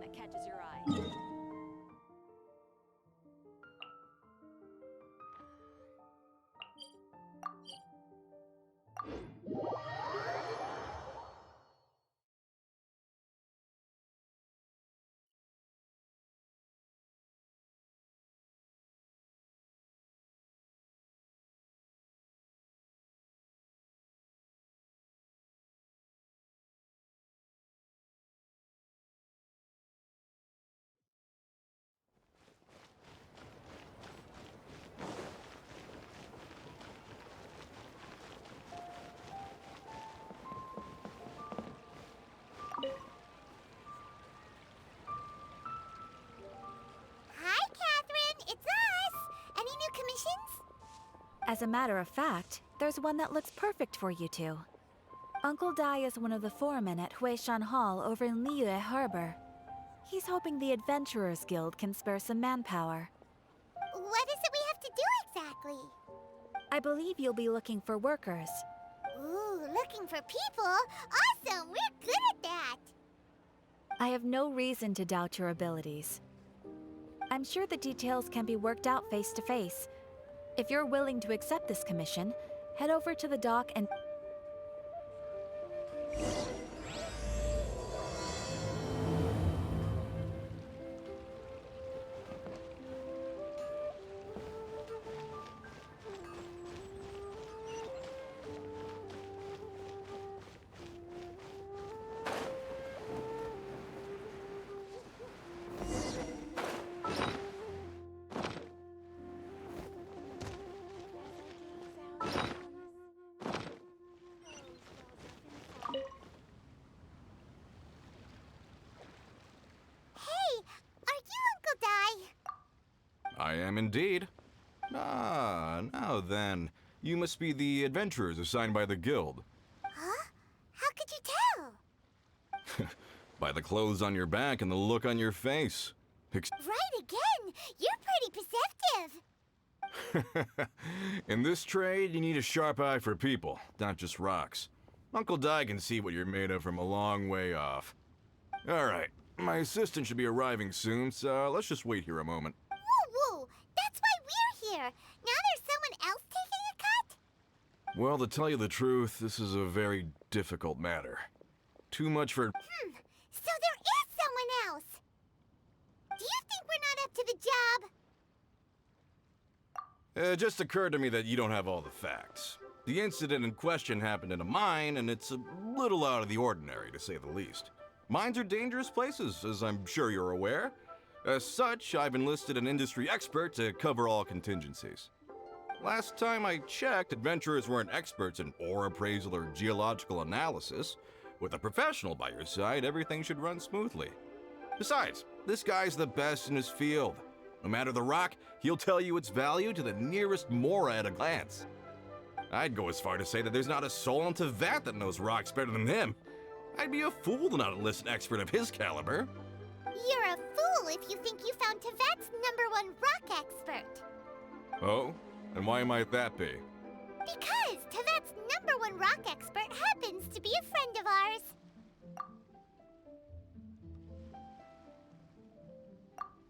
that catches your eye. Hi, Catherine. It's us. Any new commissions? As a matter of fact, there's one that looks perfect for you two. Uncle Dai is one of the foremen at Huishan Hall over in Liyue Harbor. He's hoping the Adventurers Guild can spare some manpower. What is it we have to do exactly? I believe you'll be looking for workers. Ooh, looking for people? Awesome! We're good at that! I have no reason to doubt your abilities. I'm sure the details can be worked out face to face. If you're willing to accept this commission, head over to the dock and... Hey, are you Uncle Dai? I am indeed. Ah, now then. You must be the adventurers assigned by the guild. Huh? How could you tell? By the clothes on your back and the look on your face. Right again! You're pretty perceptive! In this trade, you need a sharp eye for people, not just rocks. Uncle Dai can see what you're made of from a long way off. Alright, my assistant should be arriving soon, so let's just wait here a moment. Woo woo! That's why we're here! Now there's someone else taking a cut? Well, to tell you the truth, this is a very difficult matter. Too much for... So there is someone else! Do you think we're not up to the job? It just occurred to me that you don't have all the facts. The incident in question happened in a mine, and it's a little out of the ordinary, to say the least. Mines are dangerous places, as I'm sure you're aware. As such, I've enlisted an industry expert to cover all contingencies. Last time I checked, adventurers weren't experts in ore appraisal or geological analysis. With a professional by your side, everything should run smoothly. Besides, this guy's the best in his field. No matter the rock, he'll tell you its value to the nearest mora at a glance. I'd go as far to say that there's not a soul on Tiada that knows rocks better than him. I'd be a fool to not enlist an expert of his caliber. You're a fool if you think you found Tiada's #1 rock expert. Oh? And why might that be? Because Tiada's #1 rock expert happens to be a friend of ours.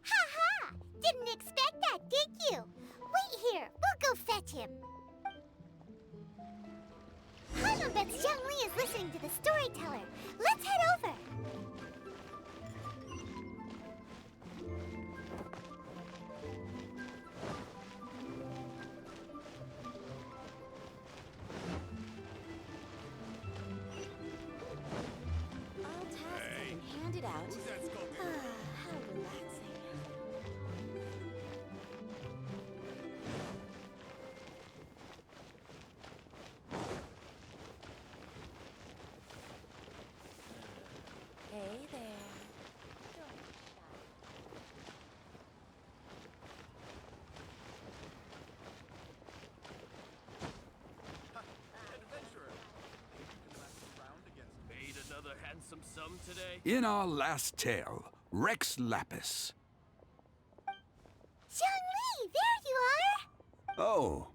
Ha! Didn't expect that, did you? Wait here, we'll go fetch him. Hanobet's Zhongli is listening to the storyteller. Let's head over. All tasks have been handed out. How relaxing. Hey there. Made another handsome sum today? In our last tale, Rex Lapis. Zhongli, there you are! Oh,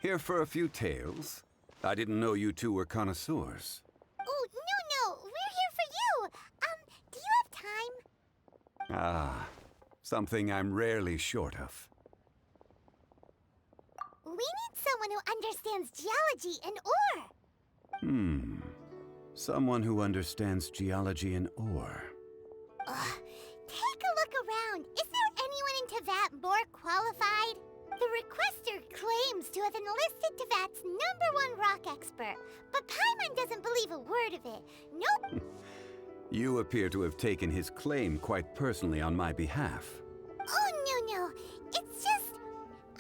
here for a few tales? I didn't know you two were connoisseurs. Oh, no, we're here for you. Do you have time? Ah, something I'm rarely short of. We need someone who understands geology and ore. Someone who understands geology and ore. Take a look around. Is there anyone in Teyvat more qualified? The requester claims to have enlisted Teyvat's #1 rock expert, but Paimon doesn't believe a word of it. Nope. You appear to have taken his claim quite personally on my behalf. Oh, no. It's just...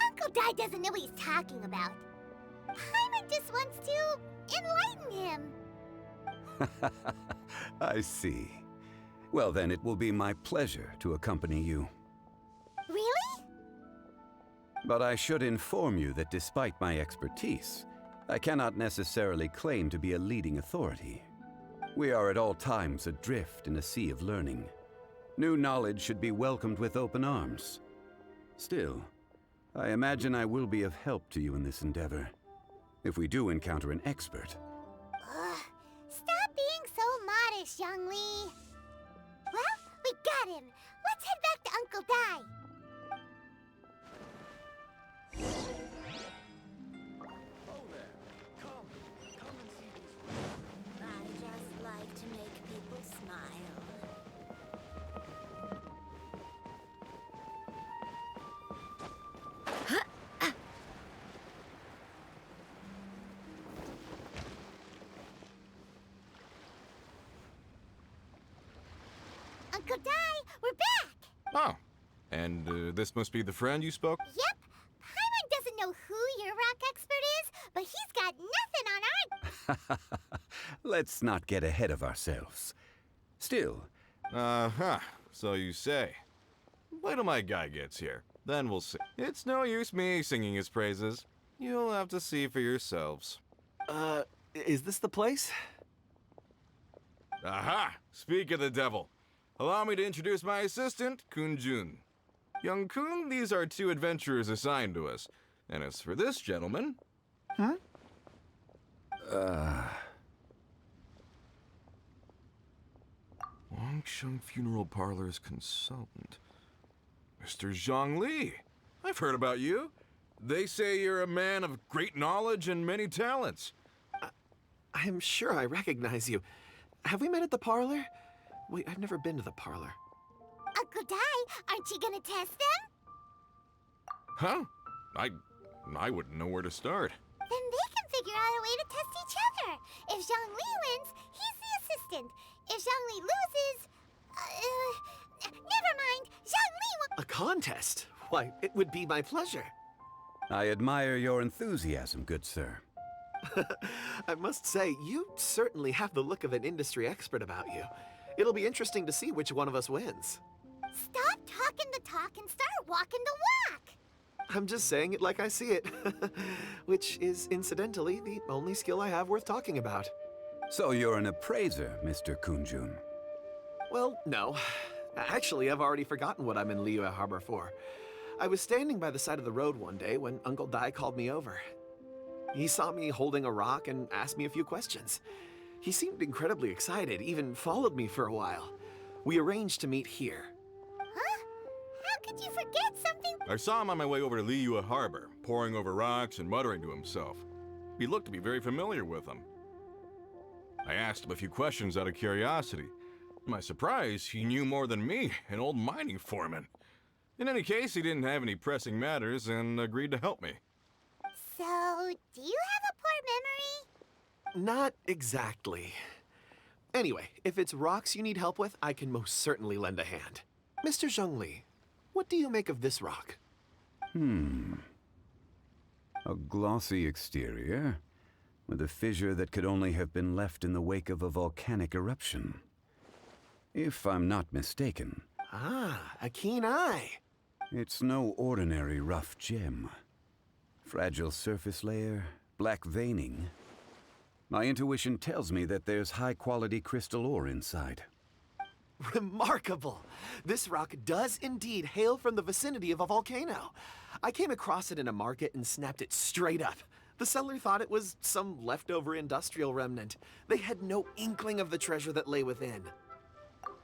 Uncle Dai doesn't know what he's talking about. Paimon just wants to enlighten him. I see. Well, then it will be my pleasure to accompany you. Really? But I should inform you that despite my expertise, I cannot necessarily claim to be a leading authority. We are at all times adrift in a sea of learning. New knowledge should be welcomed with open arms. Still, I imagine I will be of help to you in this endeavor. If we do encounter an expert. Stop being so modest, Zhongli. Well, we got him. Let's head back to Uncle Dai. I just like to make people smile. Uncle Dai, we're back. Oh, and this must be the friend you spoke? Yep. Paimon doesn't know who your rock expert is, but he's got nothing on our... Let's not get ahead of ourselves. Still, Uh-huh, so you say. Wait till my guy gets here, then we'll see. It's no use me singing his praises. You'll have to see for yourselves. Is this the place? Aha! Speak of the devil. Allow me to introduce my assistant, Kun-jun. Young Kun, these are 2 adventurers assigned to us. And as for this gentleman... Longsheng Funeral Parlor's consultant. Mr. Zhongli. I've heard about you. They say you're a man of great knowledge and many talents. I'm sure I recognize you. Have we met at the parlor? Wait, I've never been to the parlor. Uncle Dai, aren't you gonna test them? Huh? I wouldn't know where to start. Then they can figure out a way to test each other. If Zhongli wins, he's the assistant. If Zhongli loses... never mind. Zhongli A contest? Why, it would be my pleasure. I admire your enthusiasm, good sir. I must say, you certainly have the look of an industry expert about you. It'll be interesting to see which one of us wins. Stop talking the talk and start walking the walk. I'm just saying it like I see it. Which is, incidentally, the only skill I have worth talking about. So you're an appraiser, Mr. Kun-jun. Well, no. Actually, I've already forgotten what I'm in Liyue Harbor for. I was standing by the side of the road one day when Uncle Dai called me over. He saw me holding a rock and asked me a few questions. He seemed incredibly excited, even followed me for a while. We arranged to meet here. Huh? How could you forget something? I saw him on my way over to Liyue Harbor, poring over rocks and muttering to himself. He looked to be very familiar with them. I asked him a few questions out of curiosity. To my surprise, he knew more than me, an old mining foreman. In any case, he didn't have any pressing matters and agreed to help me. So, do you have a poor memory? Not exactly. Anyway, if it's rocks you need help with, I can most certainly lend a hand. Mr. Zhongli, what do you make of this rock? A glossy exterior, with a fissure that could only have been left in the wake of a volcanic eruption. If I'm not mistaken, Ah, a keen eye. it's no ordinary rough gem. Fragile surface layer, black veining. My intuition tells me that there's high-quality crystal ore inside. Remarkable! This rock does indeed hail from the vicinity of a volcano. I came across it in a market and snapped it straight up. The seller thought it was some leftover industrial remnant. They had no inkling of the treasure that lay within.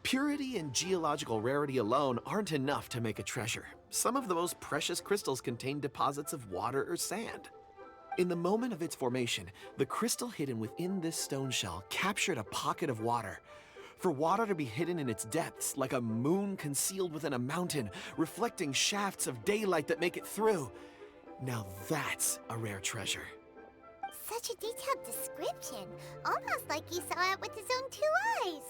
Purity and geological rarity alone aren't enough to make a treasure. Some of the most precious crystals contain deposits of water or sand. In the moment of its formation, the crystal hidden within this stone shell captured a pocket of water. For water to be hidden in its depths, like a moon concealed within a mountain, reflecting shafts of daylight that make it through. Now that's a rare treasure. Such a detailed description, almost like he saw it with his own 2 eyes.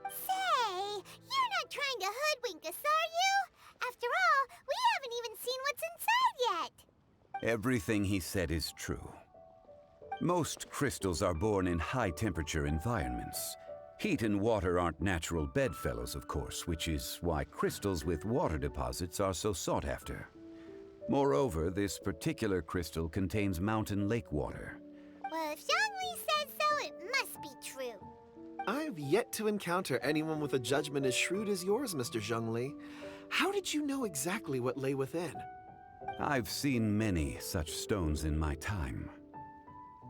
Say, you're not trying to hoodwink us, are you? After all, we haven't even seen what's inside yet. Everything he said is true. Most crystals are born in high-temperature environments. Heat and water aren't natural bedfellows, of course, which is why crystals with water deposits are so sought after. Moreover, this particular crystal contains mountain lake water. Well, if Zhongli says so, it must be true. I've yet to encounter anyone with a judgment as shrewd as yours, Mr. Zhongli. How did you know exactly what lay within? I've seen many such stones in my time.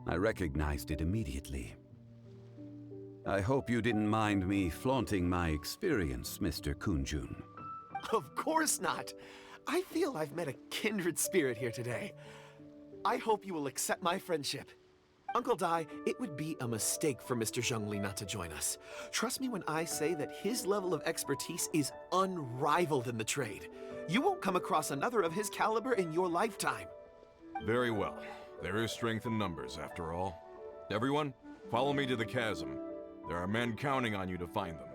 I recognized it immediately. I hope you didn't mind me flaunting my experience, Mr. Kunjun. Of course not. I feel I've met a kindred spirit here today. I hope you will accept my friendship. Uncle Dai, it would be a mistake for Mr. Zhongli not to join us. Trust me when I say that his level of expertise is unrivaled in the trade. You won't come across another of his caliber in your lifetime. Very well. There is strength in numbers, after all. Everyone, follow me to the chasm. There are men counting on you to find them.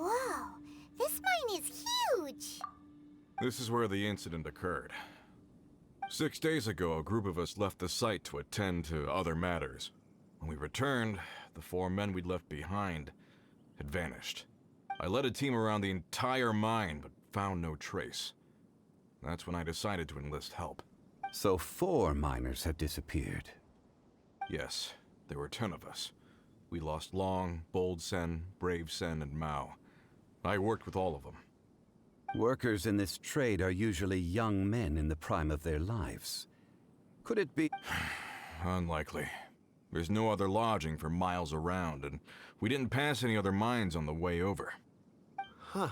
Whoa, this mine is huge! This is where the incident occurred. 6 days ago, a group of us left the site to attend to other matters. When we returned, the 4 men we'd left behind had vanished. I led a team around the entire mine, but found no trace. That's when I decided to enlist help. So 4 miners have disappeared. Yes, there were 10 of us. We lost Long, Bold Sen, Brave Sen, and Mao. I worked with all of them. Workers in this trade are usually young men in the prime of their lives. Could it be... Unlikely. There's no other lodging for miles around, and we didn't pass any other mines on the way over. Huh.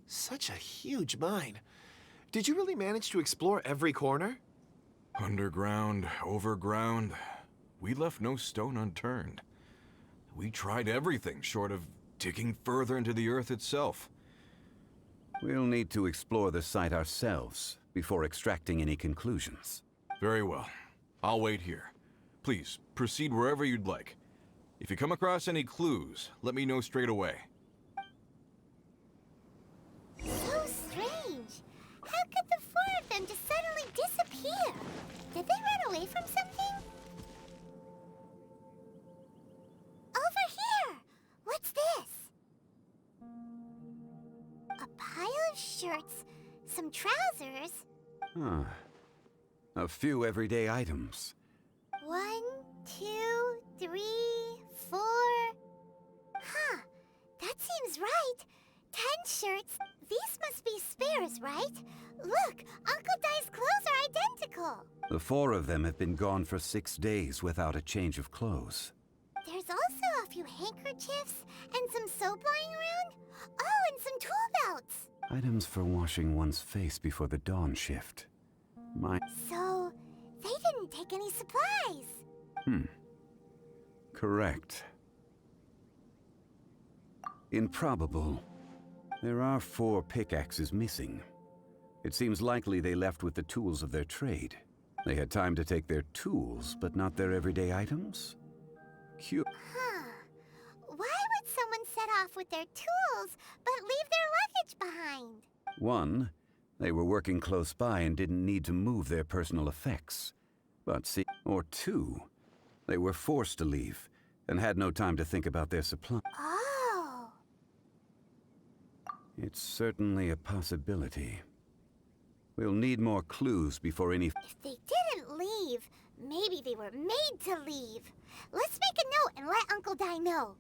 Such a huge mine. Did you really manage to explore every corner? Underground, overground, we left no stone unturned. We tried everything short of digging further into the earth itself. We'll need to explore the site ourselves before extracting any conclusions. Very well. I'll wait here. Please, proceed wherever you'd like. If you come across any clues, let me know straight away. of shirts, some trousers. Huh. A few everyday items. 1, 2, 3, 4. Huh, that seems right. 10 shirts. These must be spares, right? Look, Uncle Dai's clothes are identical. The 4 of them have been gone for 6 days without a change of clothes. There's also a few handkerchiefs and some soap lying around. Oh, and some tool belts. Items for washing one's face before the dawn shift. So, they didn't take any supplies. Correct. Improbable. There are 4 pickaxes missing. It seems likely they left with the tools of their trade. They had time to take their tools, but not their everyday items? Huh. Why would someone set off with their tools, but leave their luggage behind? 1, they were working close by and didn't need to move their personal effects. Or 2, they were forced to leave and had no time to think about their supply. Oh. It's certainly a possibility. We'll need more clues before any... If they didn't leave, maybe they were made to leave. Let's make a note and let Uncle Dai know.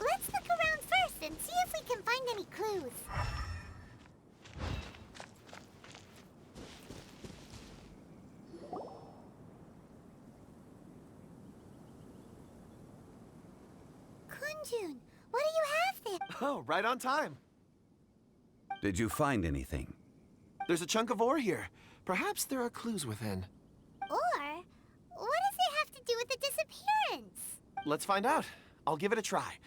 Let's look around first and see if we can find any clues. Kunjun, what do you have there? Oh, right on time. Did you find anything? There's a chunk of ore here. Perhaps there are clues within. Or, what does it have to do with the disappearance? Let's find out. I'll give it a try.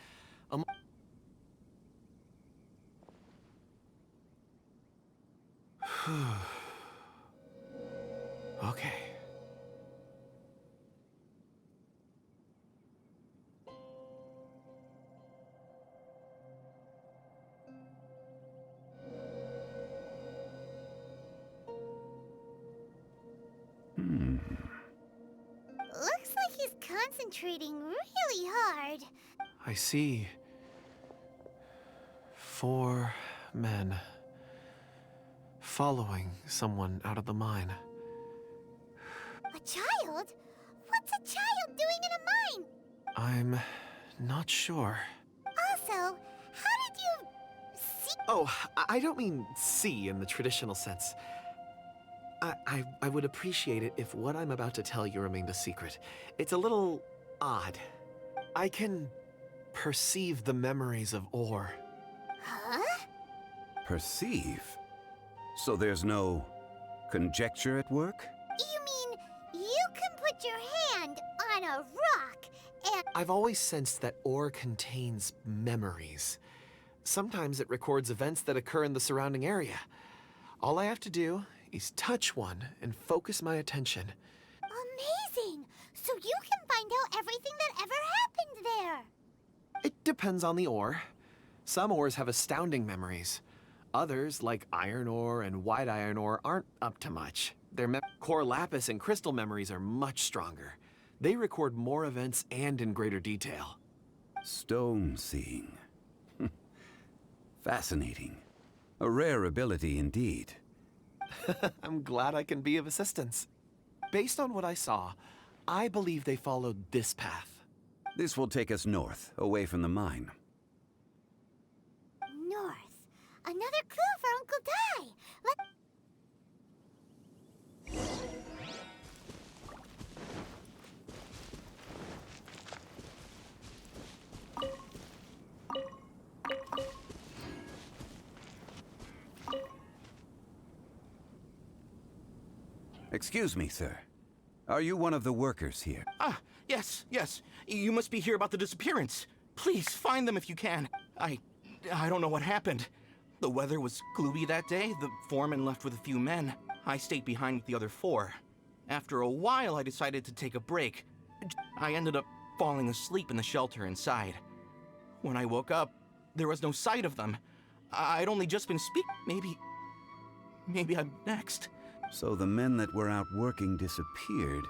Okay. Looks like he's concentrating really hard. I see 4 men following someone out of the mine. A child? What's a child doing in a mine? I'm not sure. Also, how did you see? Oh, I don't mean see in the traditional sense. I would appreciate it if what I'm about to tell you remained a secret. It's a little odd. I can perceive the memories of ore. Huh? Perceive? So there's no conjecture at work? You mean you can put your hand on a rock and... I've always sensed that ore contains memories. Sometimes it records events that occur in the surrounding area. All I have to do is touch one and focus my attention. Amazing! So you can find out everything that ever happened there. It depends on the ore. Some ores have astounding memories. Others, like iron ore and white iron ore, aren't up to much. Their core lapis and crystal memories are much stronger. They record more events and in greater detail. Stone seeing. Fascinating. A rare ability indeed. I'm glad I can be of assistance. Based on what I saw, I believe they followed this path. This will take us north, away from the mine. North. Another clue for Uncle Dai. Excuse me, sir. Are you one of the workers here? Ah, yes. You must be here about the disappearance. Please, find them if you can. I don't know what happened. The weather was gloomy that day. The foreman left with a few men. I stayed behind with the other 4. After a while, I decided to take a break. I ended up falling asleep in the shelter inside. When I woke up, there was no sight of them. I'd only just been Maybe I'm next. So the men that were out working disappeared,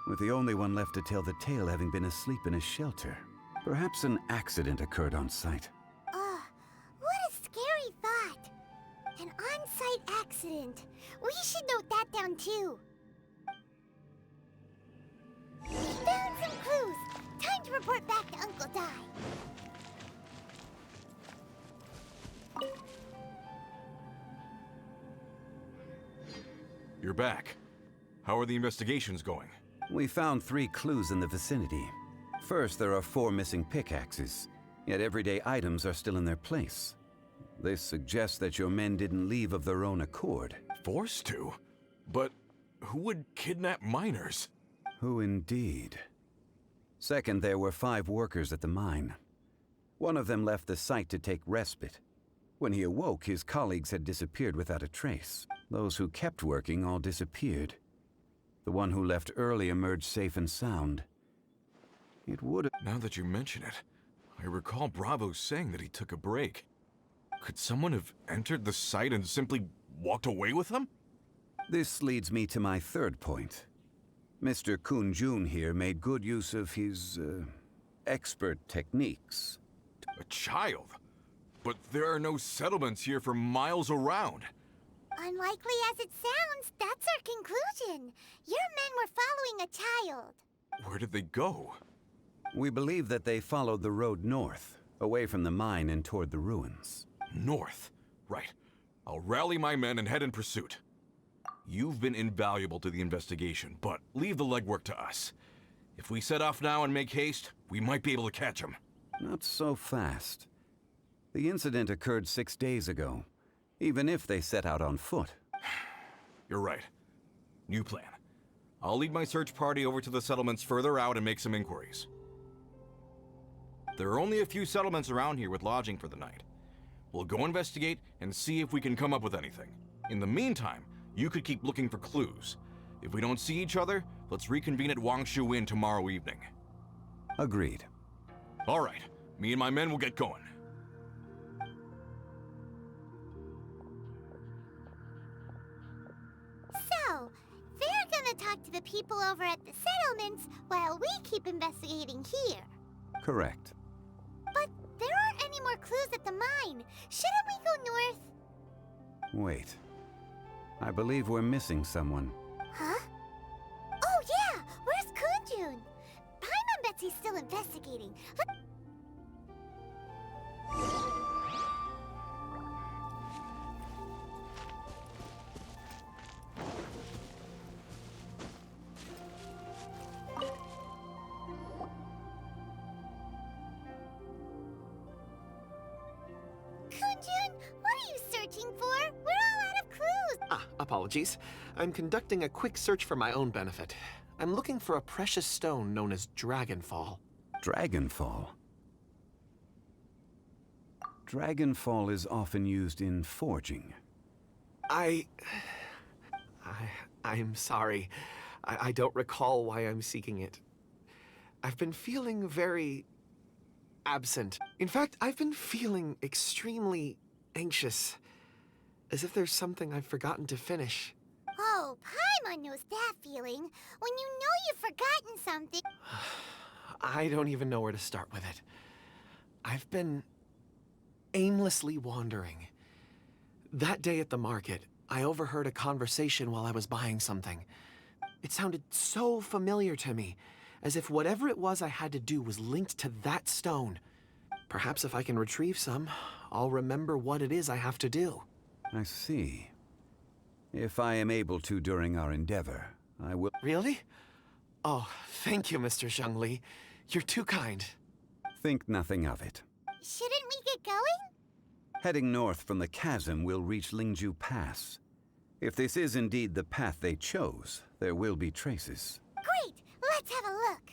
with the only one left to tell the tale having been asleep in a shelter. Perhaps an accident occurred on site. What a scary thought. An on-site accident. We should note that down too. We found some clues. Time to report back to Uncle Dai. You're back. How are the investigations going? We found 3 clues in the vicinity. First, there are 4 missing pickaxes, yet everyday items are still in their place. This suggests that your men didn't leave of their own accord. Forced to? But who would kidnap miners? Who indeed? Second, there were 5 workers at the mine. One of them left the site to take respite. When he awoke, his colleagues had disappeared without a trace. Those who kept working all disappeared. The one who left early emerged safe and sound. It would have... Now that you mention it, I recall Bravo saying that he took a break. Could someone have entered the site and simply walked away with him? This leads me to my third point. Mr. Kun-jun here made good use of his, expert techniques. A child? But there are no settlements here for miles around. Unlikely as it sounds, that's our conclusion. Your men were following a child. Where did they go? We believe that they followed the road north, away from the mine and toward the ruins. North. Right. I'll rally my men and head in pursuit. You've been invaluable to the investigation, but leave the legwork to us. If we set off now and make haste, we might be able to catch him. Not so fast. The incident occurred 6 days ago, even if they set out on foot. You're right. New plan. I'll lead my search party over to the settlements further out and make some inquiries. There are only a few settlements around here with lodging for the night. We'll go investigate and see if we can come up with anything. In the meantime, you could keep looking for clues. If we don't see each other, let's reconvene at Wangshu Inn tomorrow evening. Agreed. All right. Me and my men will get going. So, they're gonna talk to the people over at the settlements while we keep investigating here. Correct. But there aren't any more clues at the mine. Shouldn't we go north? Wait. I believe we're missing someone. Huh? Oh yeah! Where's Kunjun? Paimon bets he's still investigating. Kunjun, what are you searching for? We're all out of clues. Apologies. I'm conducting a quick search for my own benefit. I'm looking for a precious stone known as Dragonfall. Dragonfall. Dragonfall is often used in forging. I'm sorry. I don't recall why I'm seeking it. I've been feeling very absent. In fact, I've been feeling extremely anxious. As if there's something I've forgotten to finish. Oh, Paimon knows that feeling. When you know you've forgotten something. I don't even know where to start with it. I've been aimlessly wandering. That day at the market, I overheard a conversation while I was buying something. It sounded so familiar to me, as if whatever it was I had to do was linked to that stone. Perhaps if I can retrieve some, I'll remember what it is I have to do. I see. If I am able to during our endeavor, I will... Really? Oh, thank you, Mr. Zhongli. You're too kind. Think nothing of it. Shouldn't we get going? Heading north from the chasm, we'll reach Lingju Pass. If this is indeed the path they chose, there will be traces. Great! Let's have a look.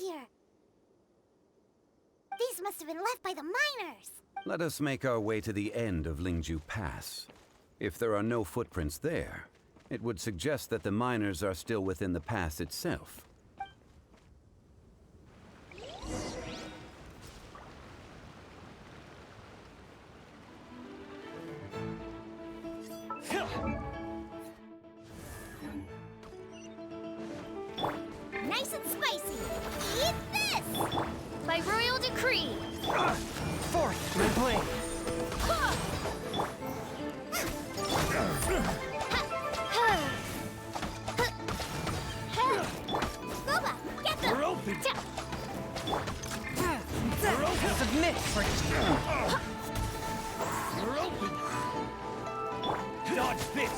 here? These must have been left by the miners. Let us make our way to the end of Lingju Pass. If there are no footprints there, it would suggest that the miners are still within the pass itself. Nice and spicy. Eat this! By royal decree. Forth, my blade! Boba, get them! You're open! You're open! Submit, French! You're open! Dodge this!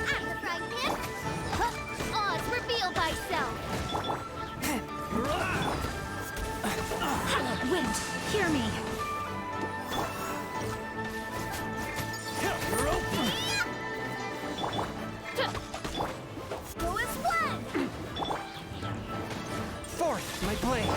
I'm the frying pan. Oz, reveal thyself. Wind, hear me. You're open! Go as one. Forth, my blade!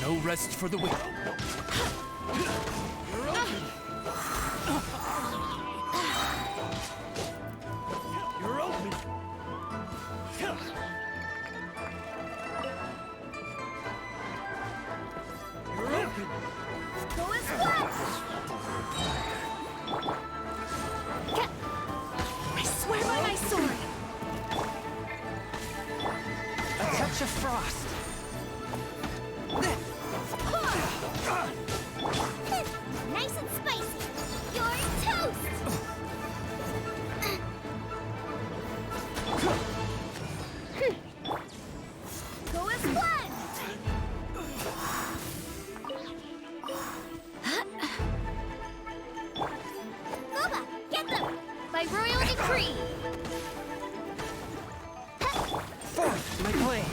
No rest for the wicked. You're open! You're open! You're open! Go as one. I swear by my sword. A touch of frost. Nice and spicy. You're toast. Go as one. Boba, get them. By royal decree. Forth, my blade!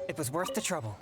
It was worth the trouble.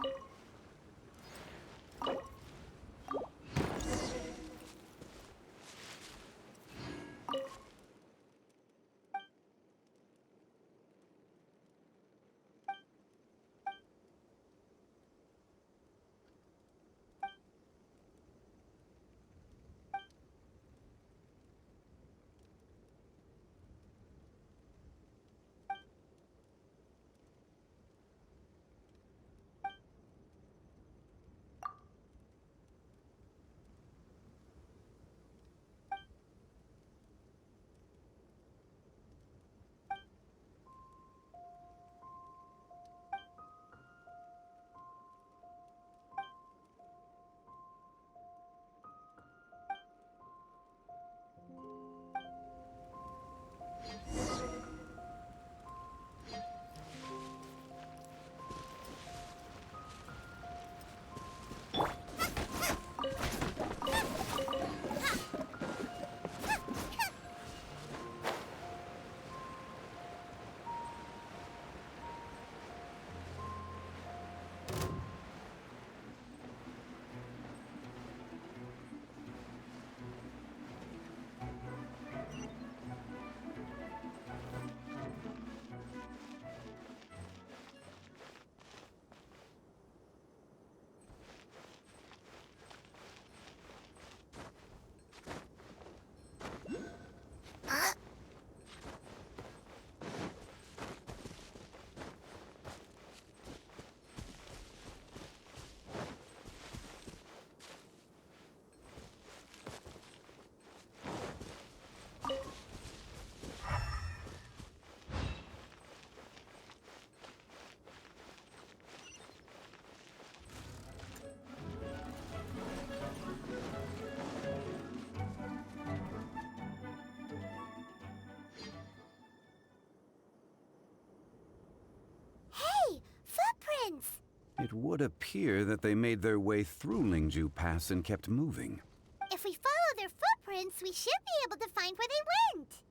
It would appear that they made their way through Lingju Pass and kept moving. If we follow their footprints, we should be able to find where they went.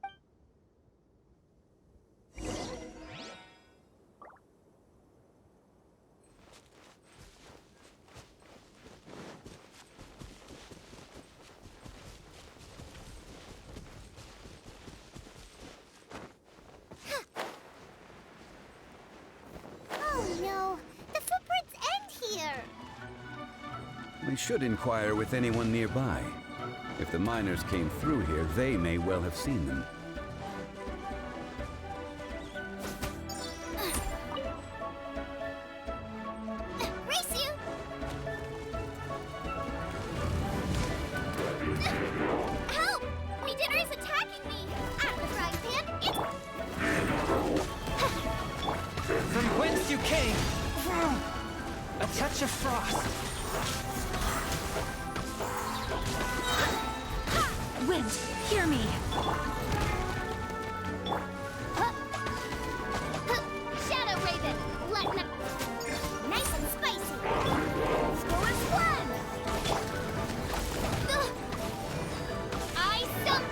Oh no, the footprints end here. We should inquire with anyone nearby. If the miners came through here, they may well have seen them. Race you! Help! Midori's attacking me! Out of the frying pan, it's... From whence you came! A touch of frost! Wind, hear me! Shadow Raven, letting up. Nice and spicy. Score is 1. I suck.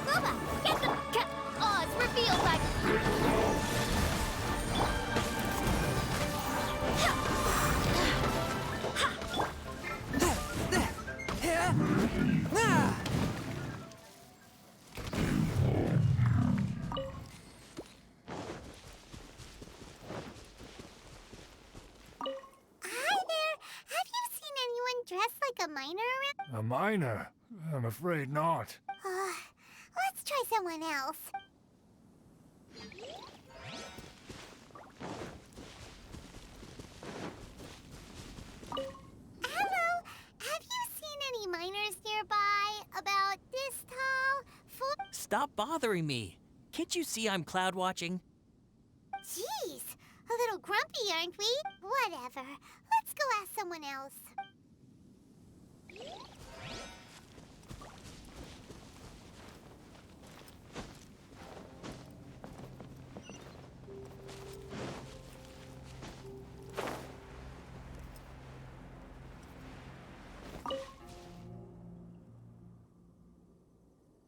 Boba, get the Oz revealed by. Hi there. Have you seen anyone dressed like a miner around? A miner? I'm afraid not. Let's try someone else. Hello. Have you seen any miners nearby? About this tall? Stop bothering me. Can't you see I'm cloud watching? Jeez, a little grumpy, aren't we? Whatever. Let's go ask someone else.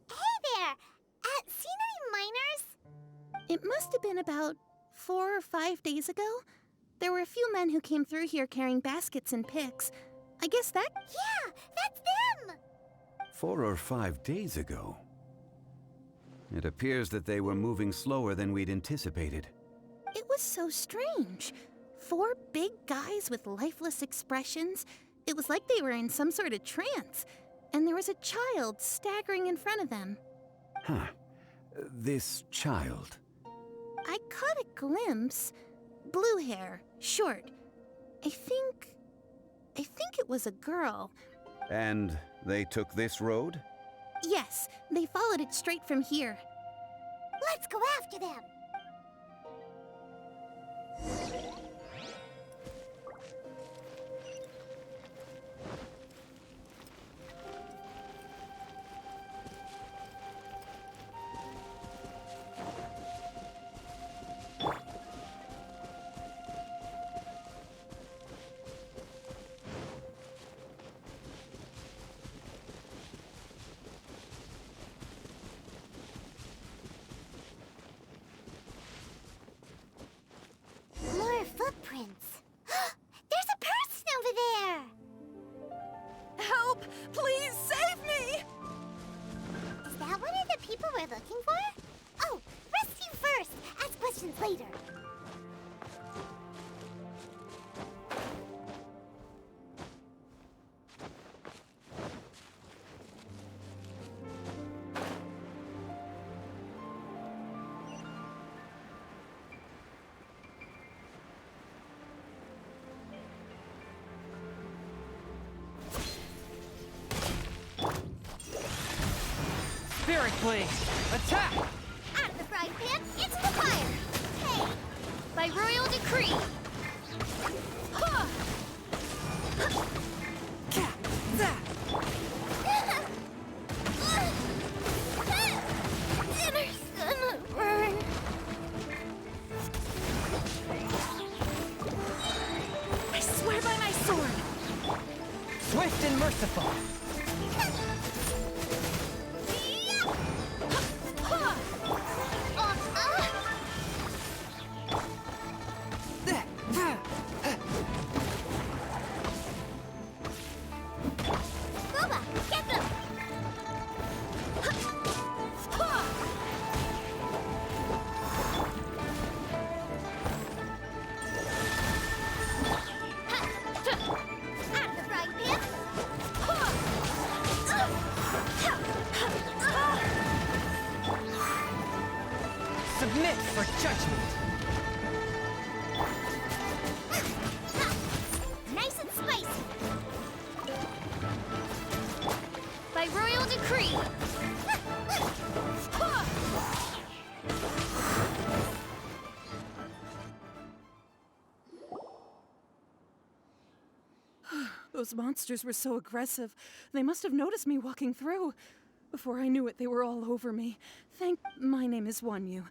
Hey there! Seen any miners? It must have been about 4 or 5 days ago. There were a few men who came through here carrying baskets and picks. I guess that... Yeah, that's them! 4 or 5 days ago. It appears that they were moving slower than we'd anticipated. It was so strange. 4 big guys with lifeless expressions. It was like they were in some sort of trance. And there was a child staggering in front of them. Huh. This child. I caught a glimpse. Blue hair, short. I think it was a girl. And they took this road? Yes, they followed it straight from here. Let's go after them! More footprints. There's a person over there! Help! Please save me! Is that one of the people we're looking for? Oh, rescue first! Ask questions later. Spirit Blade! Attack! Out of the frying pan, into the fire! Hey! By royal decree! Huh! and merciful. Boba, get them! Out of the frying pan! Submit for judgment. Nice and spicy! By royal decree! Those monsters were so aggressive. They must have noticed me walking through. Before I knew it, they were all over me. My name is Wanyu.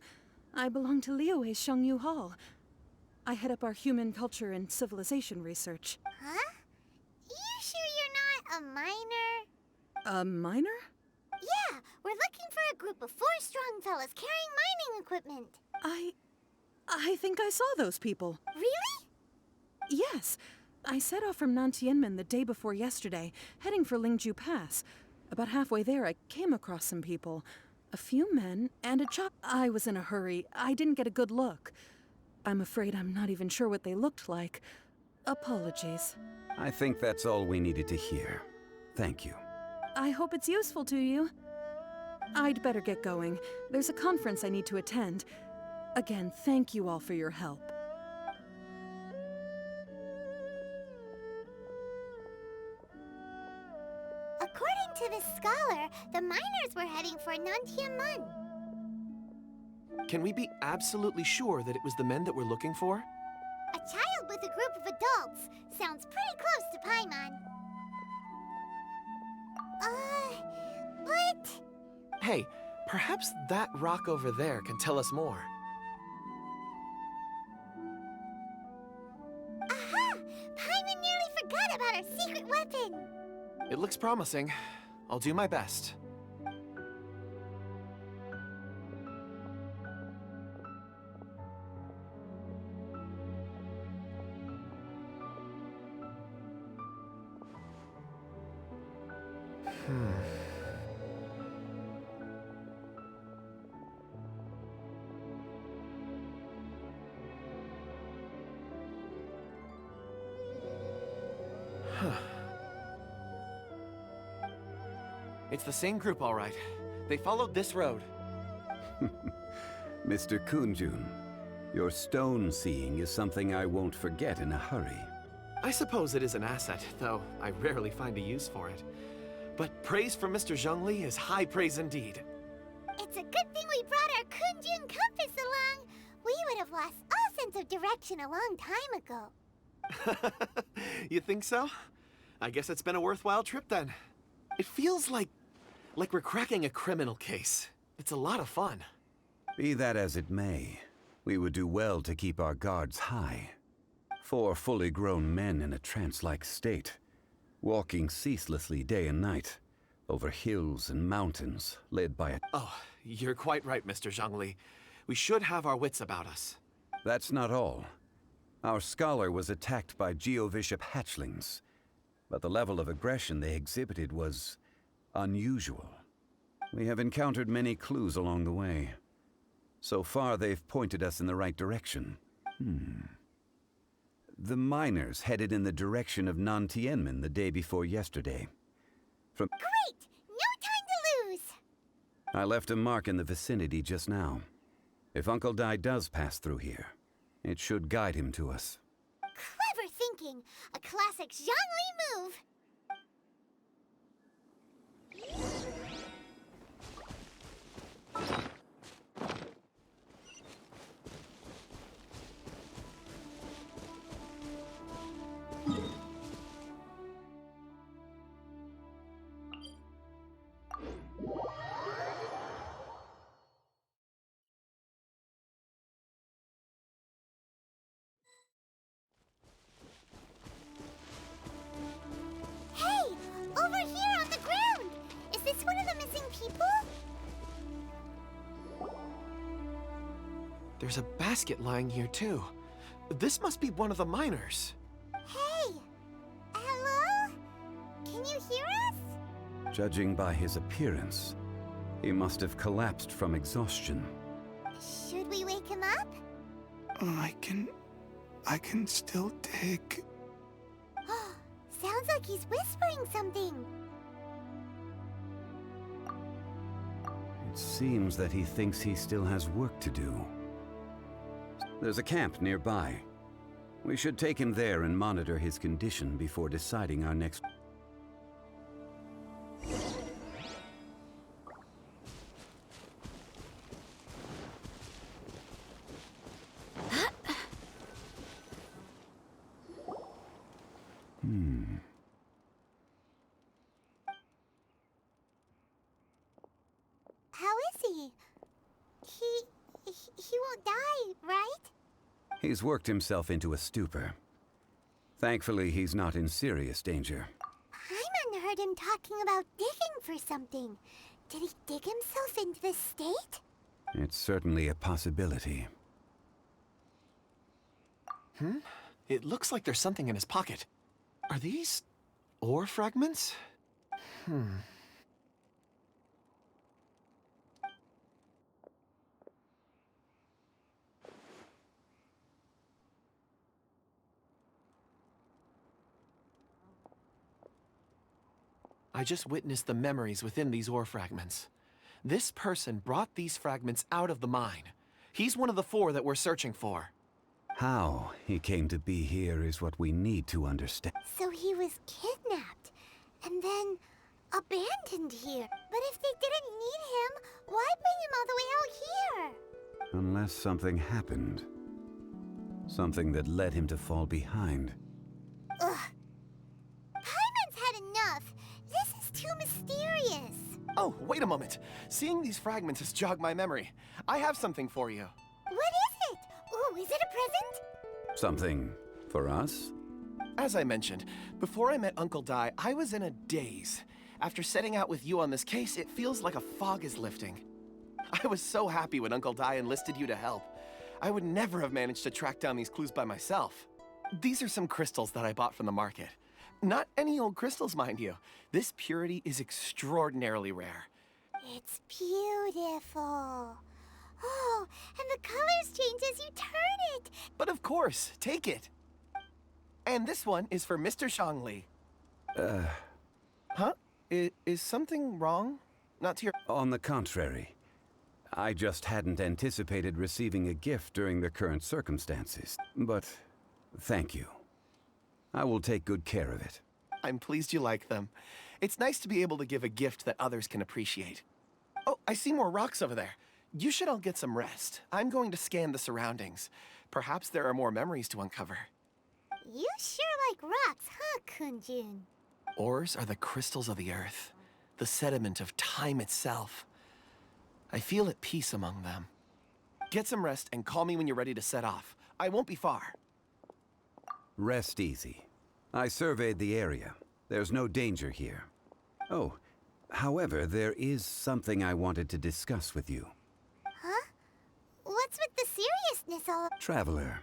I belong to Liyue Shengyu Hall. I head up our human culture and civilization research. Huh? You sure you're not a miner? A miner? Yeah, we're looking for a group of 4 strong fellas carrying mining equipment. I think I saw those people. Really? Yes. I set off from Nantianmen the day before yesterday, heading for Lingju Pass. About halfway there, I came across some people. A few men and a child. I was in a hurry. I didn't get a good look. I'm afraid I'm not even sure what they looked like. Apologies. I think that's all we needed to hear. Thank you. I hope it's useful to you. I'd better get going. There's a conference I need to attend. Again, thank you all for your help. According to this scholar, the miners were heading for Nantianmen. Can we be absolutely sure that it was the men that we're looking for? A child with a group of adults. Sounds pretty close to Paimon. What? Hey, perhaps that rock over there can tell us more. Aha! Paimon nearly forgot about our secret weapon. It looks promising. I'll do my best. It's the same group, all right. They followed this road. Mr. Kunjun, your stone seeing is something I won't forget in a hurry. I suppose it is an asset, though I rarely find a use for it. But praise from Mr. Zhongli is high praise indeed. It's a good thing we brought our Kunjun compass along. We would have lost all sense of direction a long time ago. You think so? I guess it's been a worthwhile trip then. It feels like we're cracking a criminal case. It's a lot of fun. Be that as it may, we would do well to keep our guards high. 4 fully grown men in a trance-like state, walking ceaselessly day and night, over hills and mountains, led by a... Oh, you're quite right, Mr. Zhongli. We should have our wits about us. That's not all. Our scholar was attacked by Geovishap hatchlings, but the level of aggression they exhibited was unusual. We have encountered many clues along the way. So far, they've pointed us in the right direction. The miners headed in the direction of Nantianmen the day before yesterday. Great! No time to lose! I left a mark in the vicinity just now. If Uncle Dai does pass through here, it should guide him to us. Clever thinking! A classic Zhongli move! Hey! for the missing people? There's a basket lying here, too. This must be one of the miners. Hey! Hello? Can you hear us? Judging by his appearance, he must have collapsed from exhaustion. Should we wake him up? I can still dig. Sounds like he's whispering something. It seems that he thinks he still has work to do. There's a camp nearby. We should take him there and monitor his condition before deciding our next... How is he? He won't die, right? He's worked himself into a stupor. Thankfully, he's not in serious danger. Paimon heard him talking about digging for something. Did he dig himself into this state? It's certainly a possibility. It looks like there's something in his pocket. Are these ore fragments? I just witnessed the memories within these ore fragments. This person brought these fragments out of the mine. He's one of the 4 that we're searching for. How he came to be here is what we need to understand. So he was kidnapped and then abandoned here. But if they didn't need him, why bring him all the way out here? Unless something happened. Something that led him to fall behind. Ugh. Paimon's had enough. This is too mysterious. Oh, wait a moment. Seeing these fragments has jogged my memory. I have something for you. What is it? Ooh, is it a present? Something for us? As I mentioned, before I met Uncle Dai, I was in a daze. After setting out with you on this case, it feels like a fog is lifting. I was so happy when Uncle Dai enlisted you to help. I would never have managed to track down these clues by myself. These are some crystals that I bought from the market. Not any old crystals, mind you. This purity is extraordinarily rare. It's beautiful. Oh, and the colors change as you turn it. But of course, take it. And this one is for Mr. Zhongli. Huh? Is something wrong? Not to your... On the contrary. I just hadn't anticipated receiving a gift during the current circumstances. But thank you. I will take good care of it. I'm pleased you like them. It's nice to be able to give a gift that others can appreciate. Oh, I see more rocks over there. You should all get some rest. I'm going to scan the surroundings. Perhaps there are more memories to uncover. You sure like rocks, huh, Kunjun? Ores are the crystals of the earth, the sediment of time itself. I feel at peace among them. Get some rest and call me when you're ready to set off. I won't be far. Rest easy. I surveyed the area. There's no danger here. Oh, however, there is something I wanted to discuss with you. Huh? What's with the seriousness all... Traveler,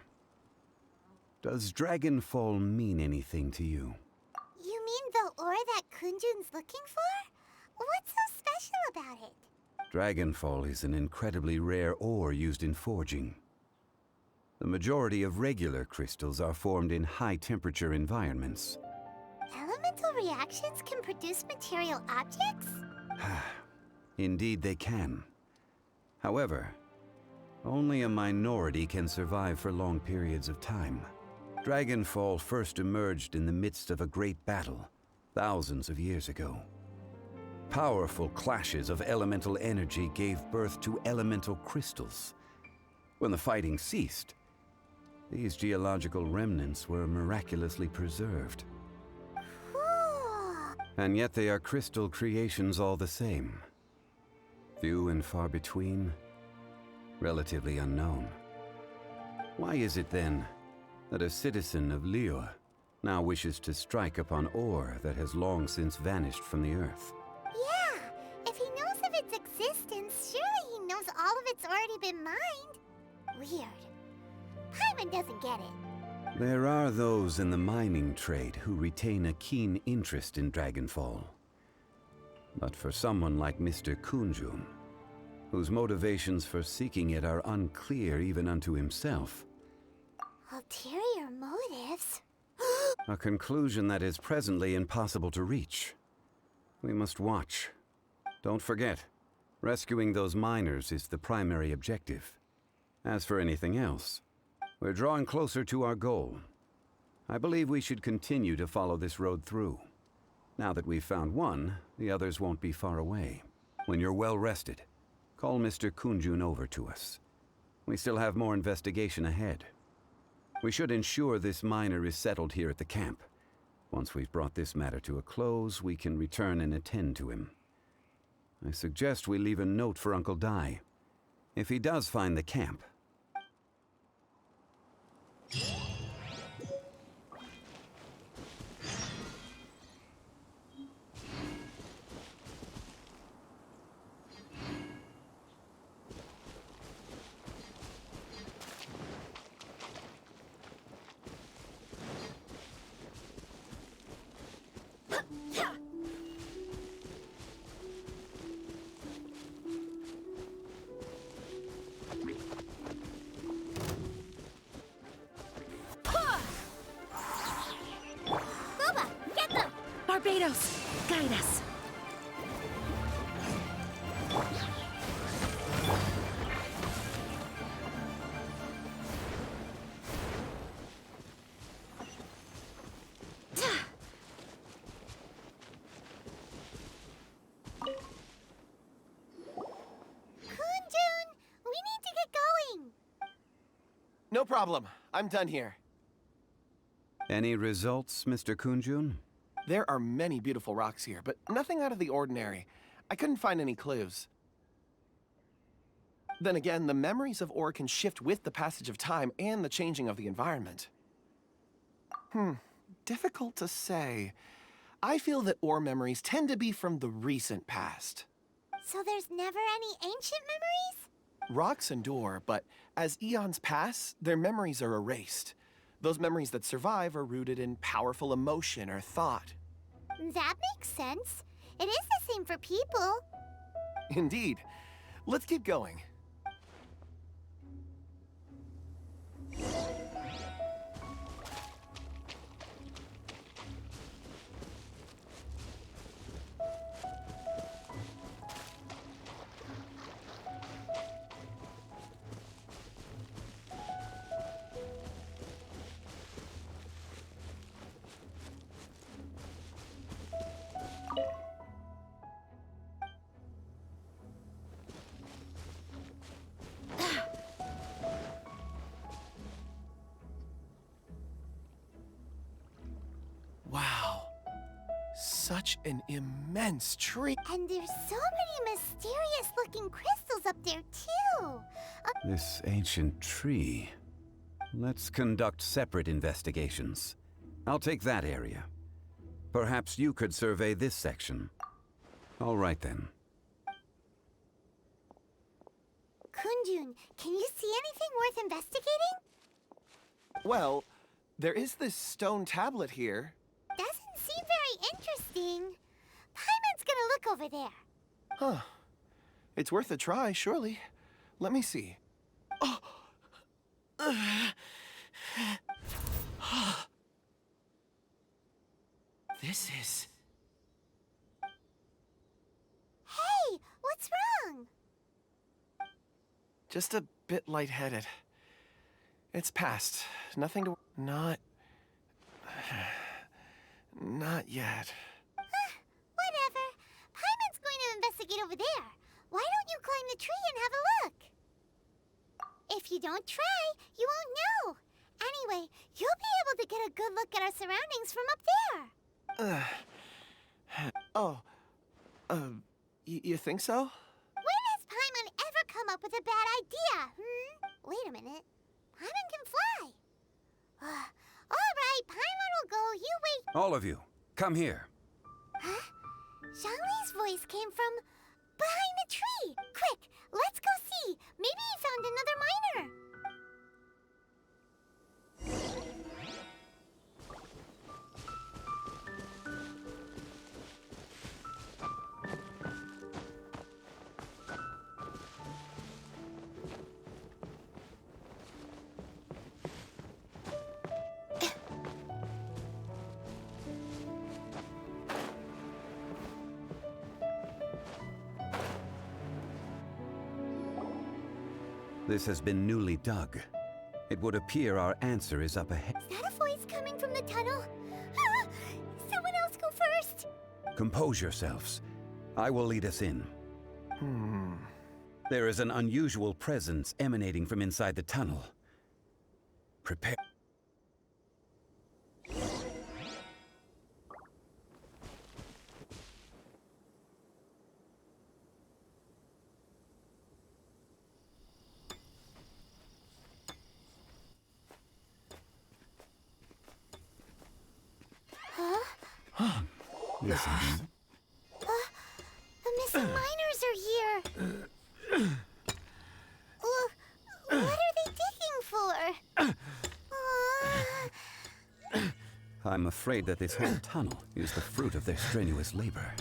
does Dragonfall mean anything to you? You mean the ore that Kunjun's looking for? What's so special about it? Dragonfall is an incredibly rare ore used in forging. The majority of regular crystals are formed in high-temperature environments. Elemental reactions can produce material objects? Indeed they can. However, only a minority can survive for long periods of time. Dragonfall first emerged in the midst of a great battle, thousands of years ago. Powerful clashes of elemental energy gave birth to elemental crystals. When the fighting ceased, these geological remnants were miraculously preserved. And yet they are crystal creations all the same. Few and far between, relatively unknown. Why is it then that a citizen of Liyue now wishes to strike upon ore that has long since vanished from the earth? Yeah! If all of it's already been mined. Weird. Paimon doesn't get it. There are those in the mining trade who retain a keen interest in Dragonfall. But for someone like Mr. Kunjun, whose motivations for seeking it are unclear even unto himself, Ulterior motives? a conclusion that is presently impossible to reach. We must watch. Don't forget, rescuing those miners is the primary objective. As for anything else, we're drawing closer to our goal. I believe we should continue to follow this road through. Now that we've found one, the others won't be far away. When you're well rested, call Mr. Kunjun over to us. We still have more investigation ahead. We should ensure this miner is settled here at the camp. Once we've brought this matter to a close, we can return and attend to him. I suggest we leave a note for Uncle Dai. If he does find the camp, Boba, get them! Barbados, guide us. Kunjun, we need to get going. No problem. I'm done here. any results, Mr. Kunjun? There are many beautiful rocks here, but nothing out of the ordinary. I couldn't find any clues. Then again, the memories of ore can shift with the passage of time and the changing of the environment. Difficult to say. I feel that ore memories tend to be from the recent past. So there's never any ancient memories? Rocks endure, but as eons pass, their memories are erased. Those memories that survive are rooted in powerful emotion or thought. That makes sense. It is the same for people. Indeed. Let's keep going. Wow. Such an immense tree. And there's so many mysterious-looking crystals up there, too. This ancient tree. Let's conduct separate investigations. I'll take that area. Perhaps you could survey this section. All right, then. Kunjun, can you see anything worth investigating? Well, there is this stone tablet here. Doesn't seem very interesting. Paimon's gonna look over there. Huh. It's worth a try, surely. Let me see. Oh! This is... Hey, what's wrong? just a bit lightheaded. It's past. Nothing to... Not yet. Whatever. Paimon's going to investigate over there. Why don't you climb the tree and have a look? If you don't try, you won't know. Anyway, you'll be able to get a good look at our surroundings from up there. You think so? When has Paimon ever come up with a bad idea, Wait a minute. Paimon can fly. All right, Paimon will go. You wait. All of you, come here. Huh? Zhongli's voice came from behind the tree. Quick, let's go see. This has been newly dug. It would appear our answer is up ahead. Is that a voice coming from the tunnel? Ah, someone else go first! Compose yourselves. I will lead us in. There is an unusual presence emanating from inside the tunnel. Prepare. Listen. The missing miners are here! What are they digging for? I'm afraid that this whole tunnel is the fruit of their strenuous labor.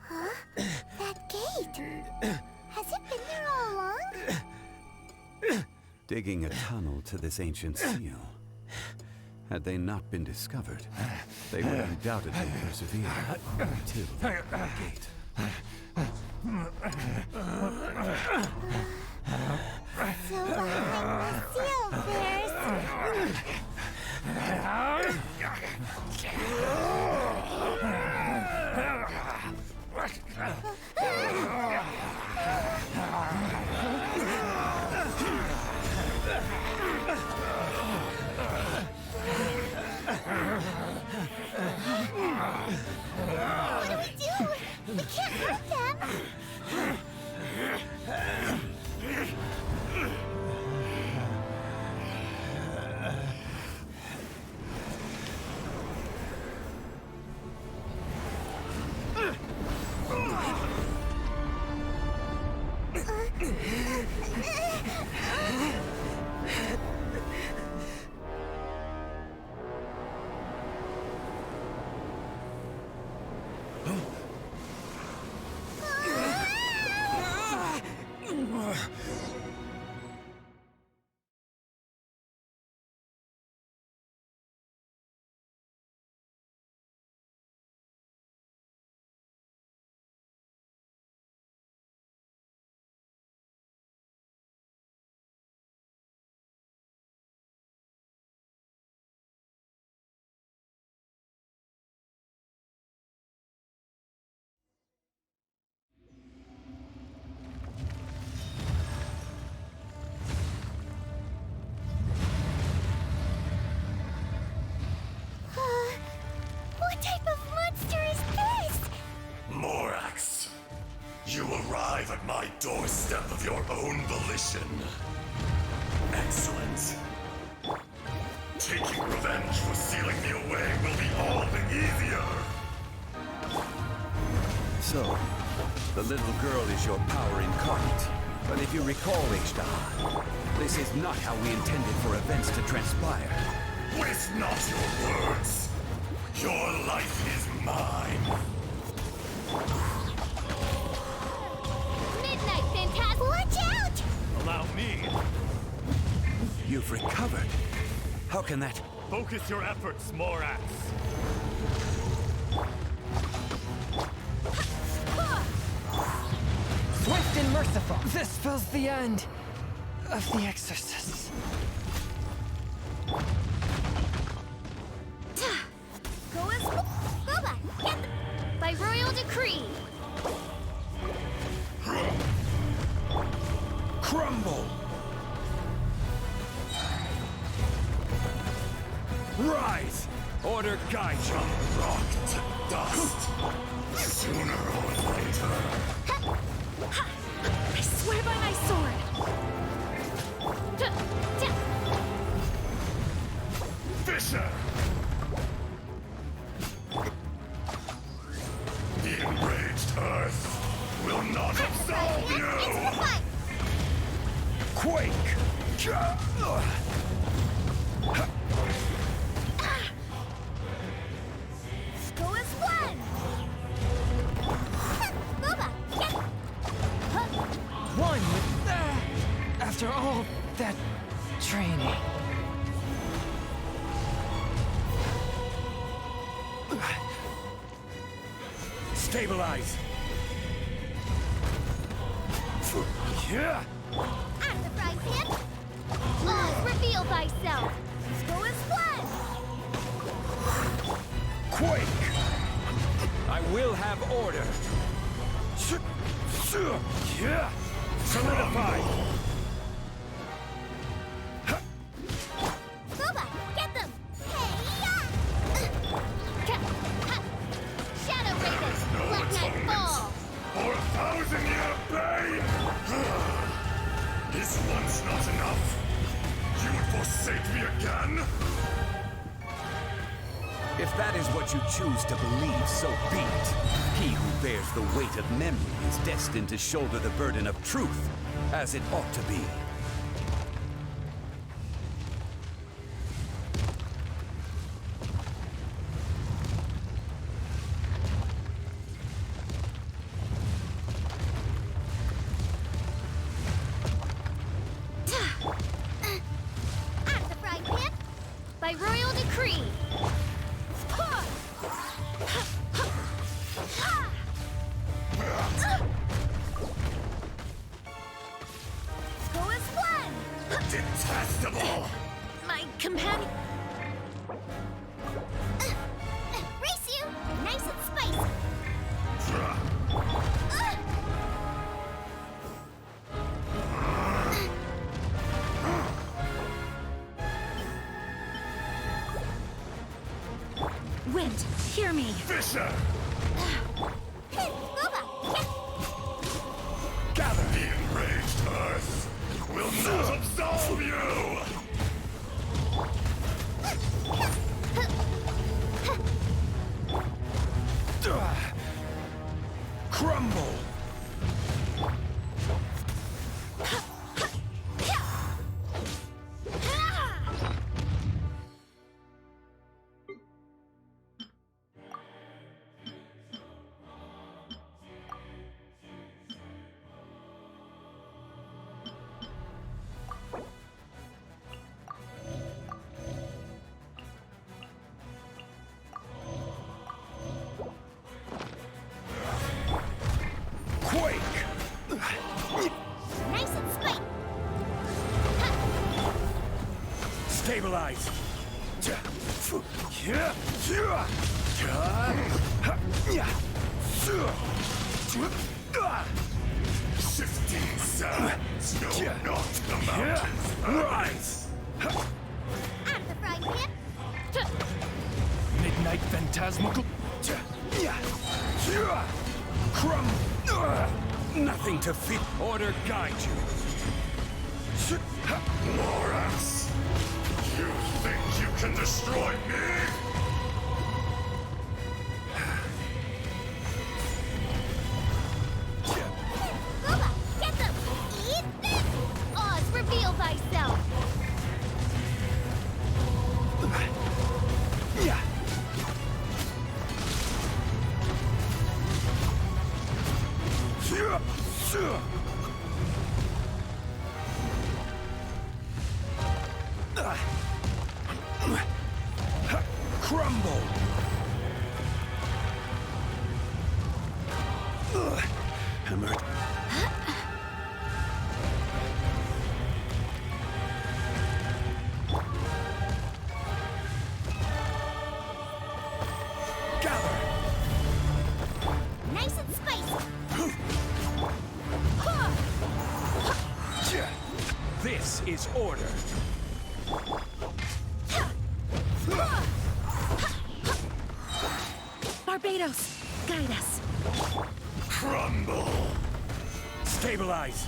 Huh? That gate! Has it been there all along? Digging a tunnel to this ancient seal. Had they not been discovered, they would undoubtedly persevere until the gate. So behind the seal there's... What do we do? We can't hurt them! What type of monster is this? Morax, you arrive at my doorstep of your own volition. Excellent. Taking revenge for sealing me away will be all the easier. So, the little girl is your power incarnate. But if you recall, Kejahan, this is not how we intended for events to transpire. Waste not your words. Your life is mine. Midnight Phantasm! Watch out! Allow me. You've recovered. How can that? Focus your efforts, Morax. Swift and merciful. This spells the end of the exorcists. Go as... Go back! Get them! By royal decree! Crumble! Rise! Order Gaija! Rock to dust. Sooner or later. I swear by my sword! Fisher! The enraged earth will not absolve you! Into the fight! Quake! Go as one! Go back! Get... One with... after all that training. Stabilize! Out of the frying pan. Oz, reveal thyself. Go and split. Quake! I will have order. Solidify! Booba, get them! Hey-ya! Shadow Raven, Black Knight Fall! For 1,000-year pain! Is once not enough? You would forsake me again? If that is what you choose to believe, so be it. He who bears the weight of memory is destined to shoulder the burden of truth, as it ought to be. Out of the frying pan, by royal decree! Go and split! Detestable! My companion. Race you! Nice and spicy! Wind, hear me. Fisher! Booba, Gather! The enraged earth will not absolve you! Crumble! Quake! nice and spicy! Stabilize! 15 sands know not the mountains. Rise! Out of the frying pan, Midnight Phantasmical. Nothing to fit. Order guide you. Lorax! You think you can destroy me? Booba, get them! Eat this! Oz, reveal thyself! Crumble! Hammered. Gather! Nice and spicy! This is order. Barbados, guide us. Crumble! Stabilize!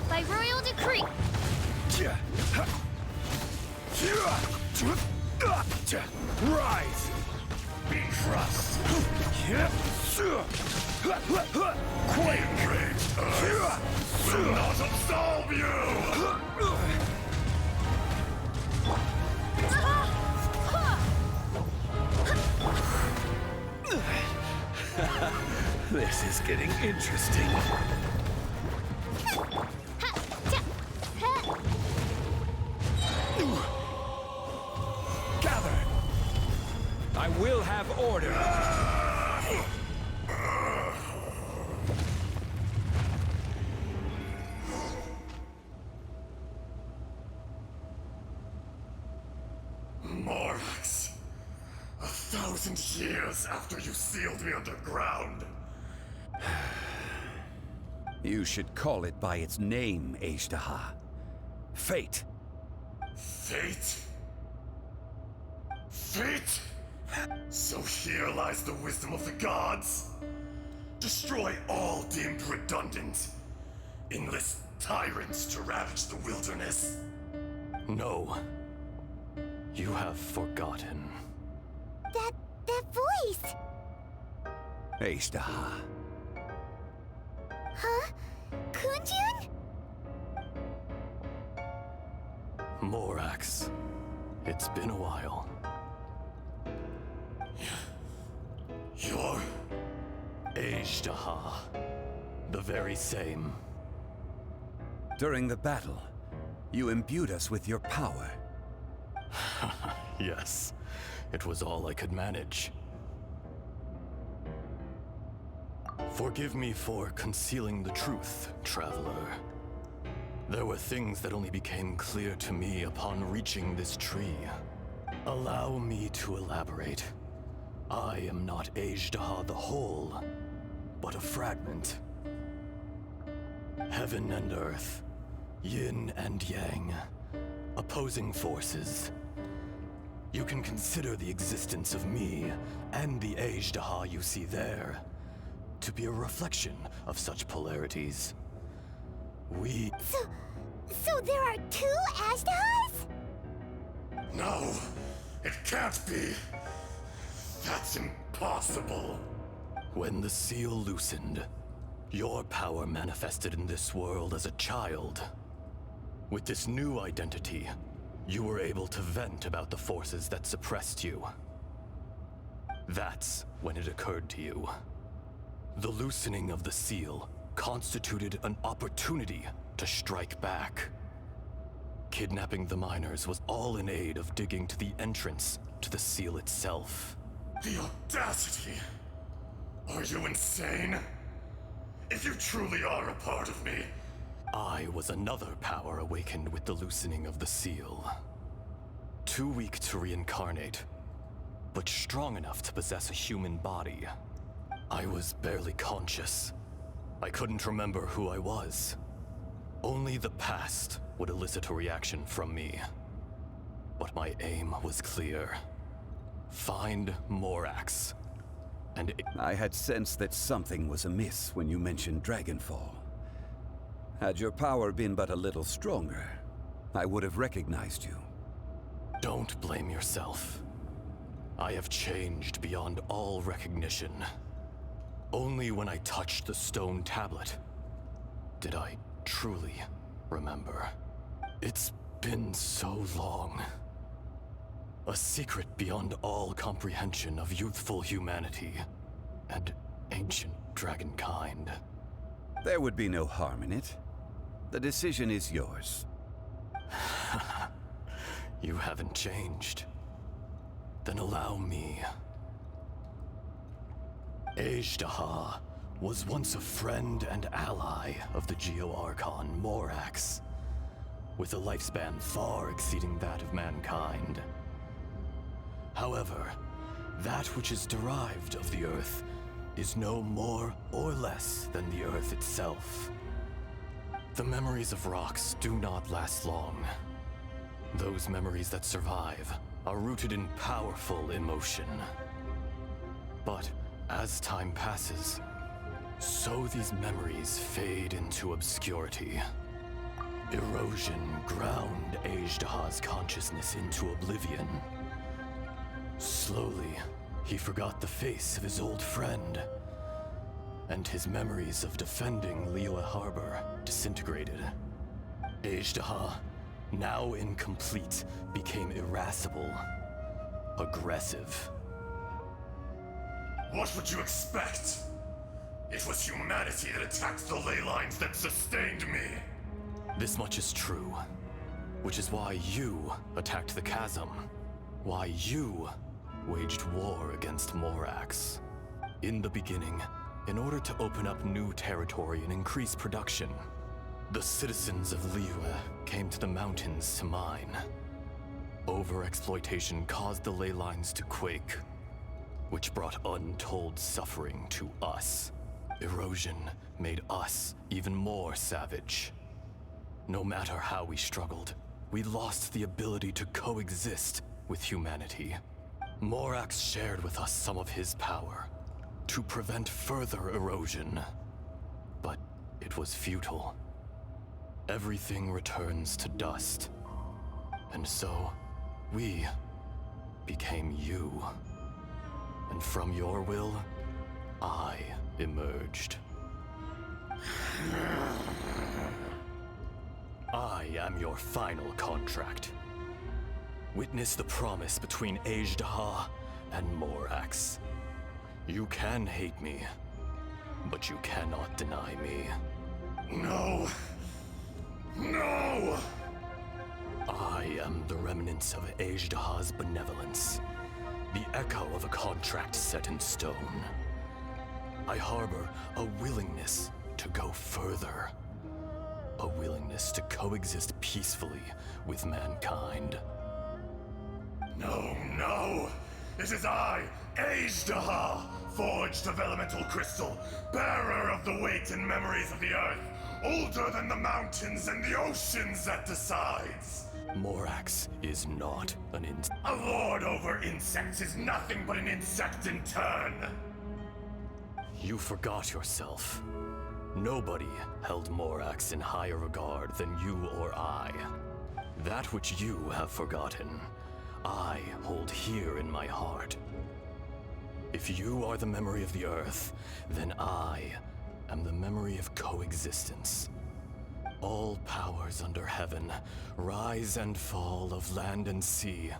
By royal decree! Rise! Be crushed! Quake! Enraged earth will not absolve you! This is getting interesting. Gather! I will have order. Morax, 1,000 years after you sealed me underground. You should call it by its name, Ajdaha. Fate. Fate? Fate? So here lies the wisdom of the gods. Destroy all deemed redundant. Enlist tyrants to ravage the wilderness. No. You have forgotten. That voice! Ajdaha. Huh? Kunjun? Morax. It's been a while. You're... Ajdaha. The very same. During the battle, you imbued us with your power. Yes. It was all I could manage. Forgive me for concealing the truth, traveler. There were things that only became clear to me upon reaching this tree. Allow me to elaborate. I am not Ajdaha the whole, but a fragment. Heaven and earth, yin and yang, opposing forces. You can consider the existence of me and the Ajdaha you see there to be a reflection of such polarities. So there are two Ajdahas? No, it can't be. That's impossible. When the seal loosened, your power manifested in this world as a child. With this new identity, you were able to vent about the forces that suppressed you. That's when it occurred to you. The loosening of the seal constituted an opportunity to strike back. Kidnapping the miners was all in aid of digging to the entrance to the seal itself. The audacity! Are you insane? If you truly are a part of me... I was another power awakened with the loosening of the seal. Too weak to reincarnate, but strong enough to possess a human body. I was barely conscious. I couldn't remember who I was. Only the past would elicit a reaction from me. But my aim was clear. Find Morax. And I had sensed that something was amiss when you mentioned Dragonfall. Had your power been but a little stronger, I would have recognized you. Don't blame yourself. I have changed beyond all recognition. Only when I touched the stone tablet did I truly remember. It's been so long. A secret beyond all comprehension of youthful humanity and ancient dragonkind. There would be no harm in it. The decision is yours. You haven't changed. Then allow me. Ajdaha was once a friend and ally of the Geo-Archon Morax, with a lifespan far exceeding that of mankind. However, that which is derived of the Earth is no more or less than the Earth itself. The memories of rocks do not last long. Those memories that survive are rooted in powerful emotion. But as time passes, so these memories fade into obscurity. Erosion ground Ajdaha's consciousness into oblivion. Slowly, he forgot the face of his old friend, and his memories of defending Liyue Harbor disintegrated. Ajdaha, now incomplete, became irascible, aggressive. What would you expect? It was humanity that attacked the ley lines that sustained me. This much is true, which is why you attacked the chasm. Why you waged war against Morax. In the beginning, in order to open up new territory and increase production, the citizens of Liyue came to the mountains to mine. Overexploitation caused the ley lines to quake, which brought untold suffering to us. Erosion made us even more savage. No matter how we struggled, we lost the ability to coexist with humanity. Morax shared with us some of his power to prevent further erosion, but it was futile. Everything returns to dust, and so we became you. And from your will, I emerged. I am your final contract. Witness the promise between Ajdaha and Morax. You can hate me, but you cannot deny me. No! No! I am the remnants of Ajdaha's benevolence, the echo of a contract set in stone. I harbor a willingness to go further, a willingness to coexist peacefully with mankind. No, no! It is I, Ajdaha, forged of elemental crystal, bearer of the weight and memories of the earth, older than the mountains and the oceans that decides. Morax is not an insect. A lord over insects is nothing but an insect in turn. You forgot yourself. Nobody held Morax in higher regard than you or I. That which you have forgotten, I hold here in my heart. If you are the memory of the earth, then I am the memory of coexistence. All powers under heaven, rise and fall of land and sea.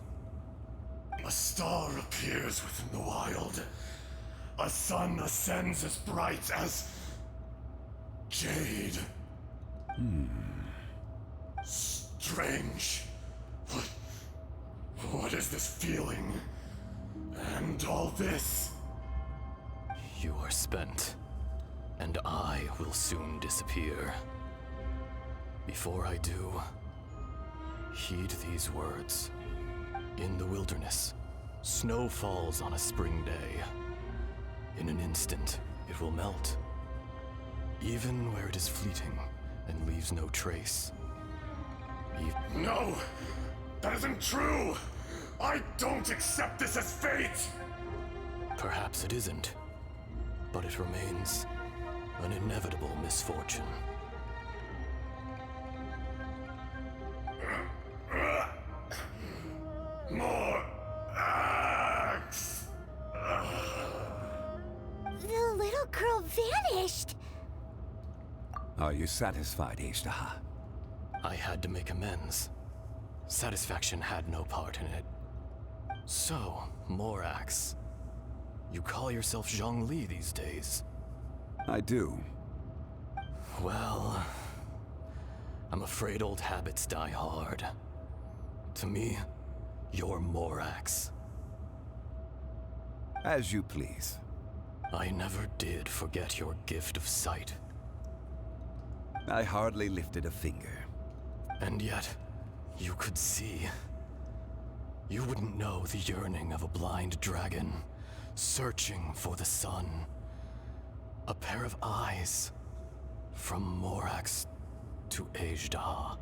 A star appears within the wild. A sun ascends as bright as jade. Strange. What is this feeling? And all this? You are spent, and I will soon disappear. Before I do, heed these words. In the wilderness, snow falls on a spring day. In an instant, it will melt. Even where it is fleeting and leaves no trace. No! That isn't true! I don't accept this as fate! Perhaps it isn't, but it remains an inevitable misfortune. More axe! The little girl vanished! Are you satisfied, Ajdaha? I had to make amends. Satisfaction had no part in it. So, Morax, you call yourself Zhongli these days? I do. Well, I'm afraid old habits die hard. To me, you're Morax. As you please. I never did forget your gift of sight. I hardly lifted a finger. And yet, you could see. You wouldn't know the yearning of a blind dragon, searching for the sun. A pair of eyes, from Morax to Ajdaha.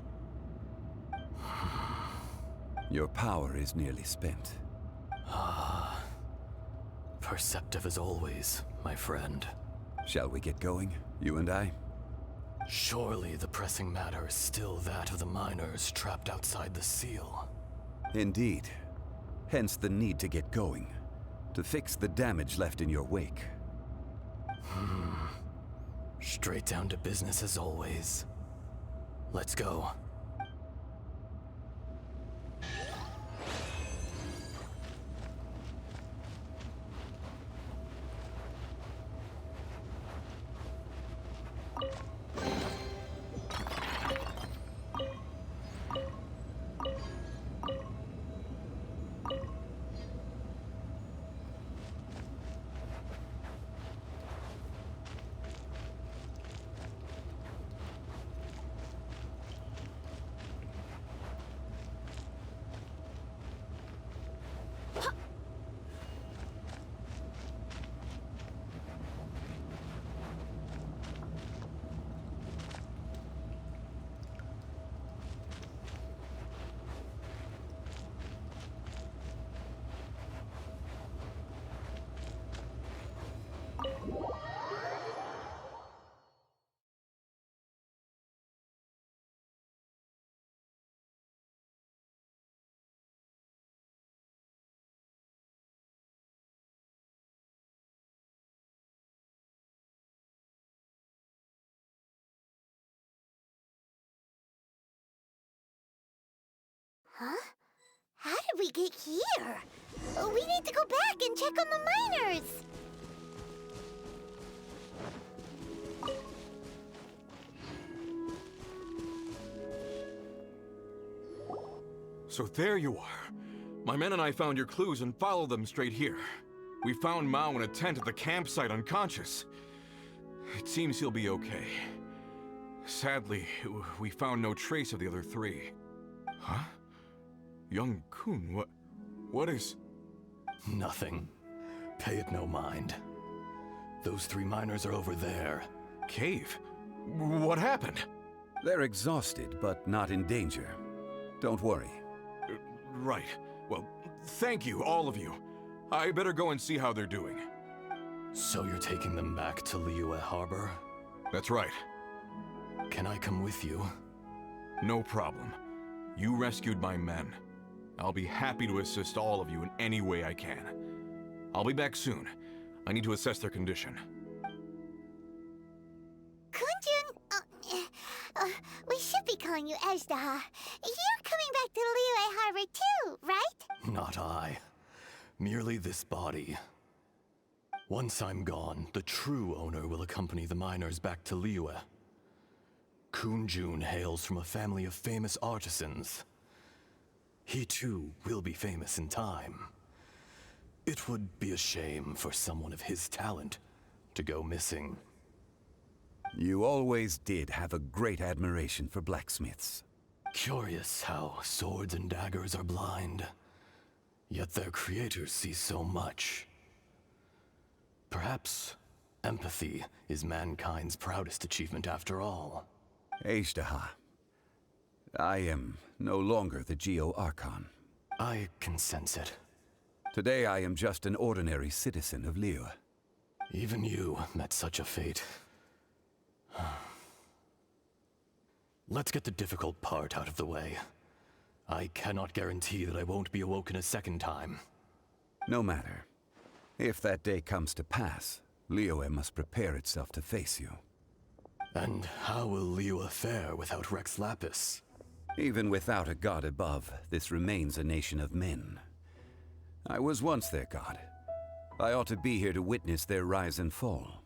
Your power is nearly spent. Ah. Perceptive as always, my friend. Shall we get going, you and I? Surely the pressing matter is still that of the miners trapped outside the seal. Indeed. Hence the need to get going. To fix the damage left in your wake. Straight down to business as always. Let's go. Huh? How did we get here? We need to go back and check on the miners! So there you are. My men and I found your clues and followed them straight here. We found Mao in a tent at the campsite unconscious. It seems he'll be okay. Sadly, we found no trace of the other three. Huh? Young Kun, what is... Nothing. Pay it no mind. Those 3 miners are over there. Cave? What happened? They're exhausted, but not in danger. Don't worry. Right. Well, thank you, all of you. I better go and see how they're doing. So you're taking them back to Liyue Harbor? That's right. Can I come with you? No problem. You rescued my men. I'll be happy to assist all of you in any way I can. I'll be back soon. I need to assess their condition. Kunjun, we should be calling you Ajdaha. You're coming back to Liyue Harbor too, right? Not I. Merely this body. Once I'm gone, the true owner will accompany the miners back to Liyue. Kunjun hails from a family of famous artisans. He too will be famous in time. It would be a shame for someone of his talent to go missing. You always did have a great admiration for blacksmiths. Curious how swords and daggers are blind, yet their creators see so much. Perhaps empathy is mankind's proudest achievement after all. Ajdaha, I am no longer the Geo-Archon. I can sense it. Today I am just an ordinary citizen of Liyue. Even you met such a fate. Let's get the difficult part out of the way. I cannot guarantee that I won't be awoken a second time. No matter. If that day comes to pass, Liyue must prepare itself to face you. And how will Liyue fare without Rex Lapis? Even without a god above, this remains a nation of men. I was once their god. I ought to be here to witness their rise and fall.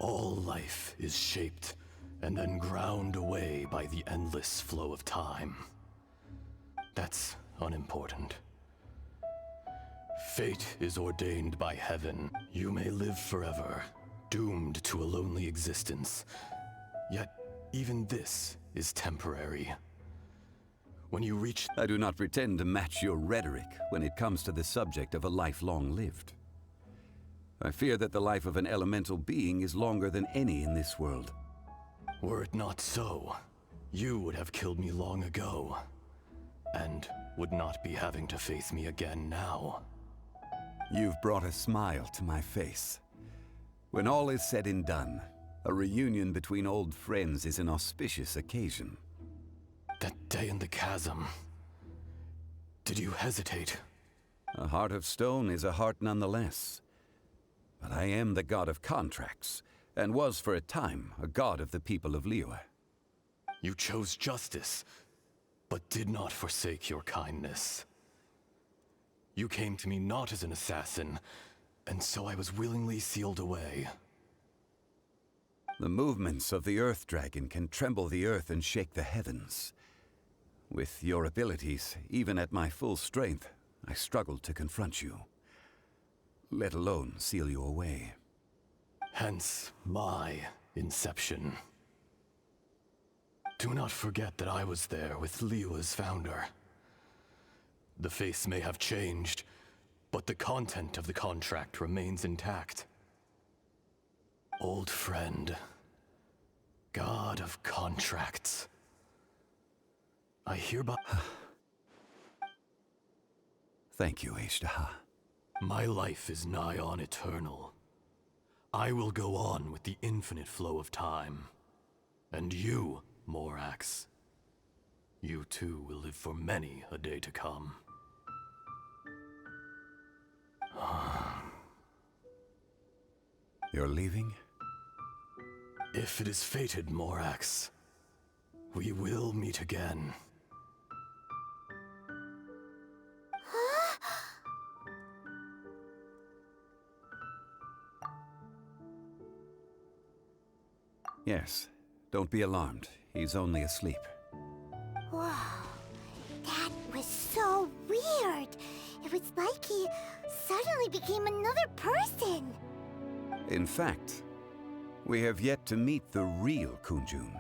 All life is shaped and then ground away by the endless flow of time. That's unimportant. Fate is ordained by heaven. You may live forever, doomed to a lonely existence. Yet, even this is temporary. When you reach... I do not pretend to match your rhetoric when it comes to the subject of a life long lived. I fear that the life of an elemental being is longer than any in this world. Were it not so, you would have killed me long ago, and would not be having to face me again now. You've brought a smile to my face. When all is said and done, a reunion between old friends is an auspicious occasion. That day in the chasm, did you hesitate? A heart of stone is a heart nonetheless. But I am the god of contracts, and was for a time a god of the people of Liyue. You chose justice, but did not forsake your kindness. You came to me not as an assassin, and so I was willingly sealed away. The movements of the Earth Dragon can tremble the earth and shake the heavens. With your abilities, even at my full strength, I struggled to confront you, let alone seal you away. Hence my inception. Do not forget that I was there with Liyue's founder. The face may have changed, but the content of the contract remains intact. Old friend, god of contracts. I hereby... Thank you, Ajdaha. My life is nigh on eternal. I will go on with the infinite flow of time. And you, Morax, you too will live for many a day to come. You're leaving? If it is fated, Morax, we will meet again. Yes, don't be alarmed. He's only asleep. Whoa, that was so weird. It was like he suddenly became another person. In fact, we have yet to meet the real Kunjun.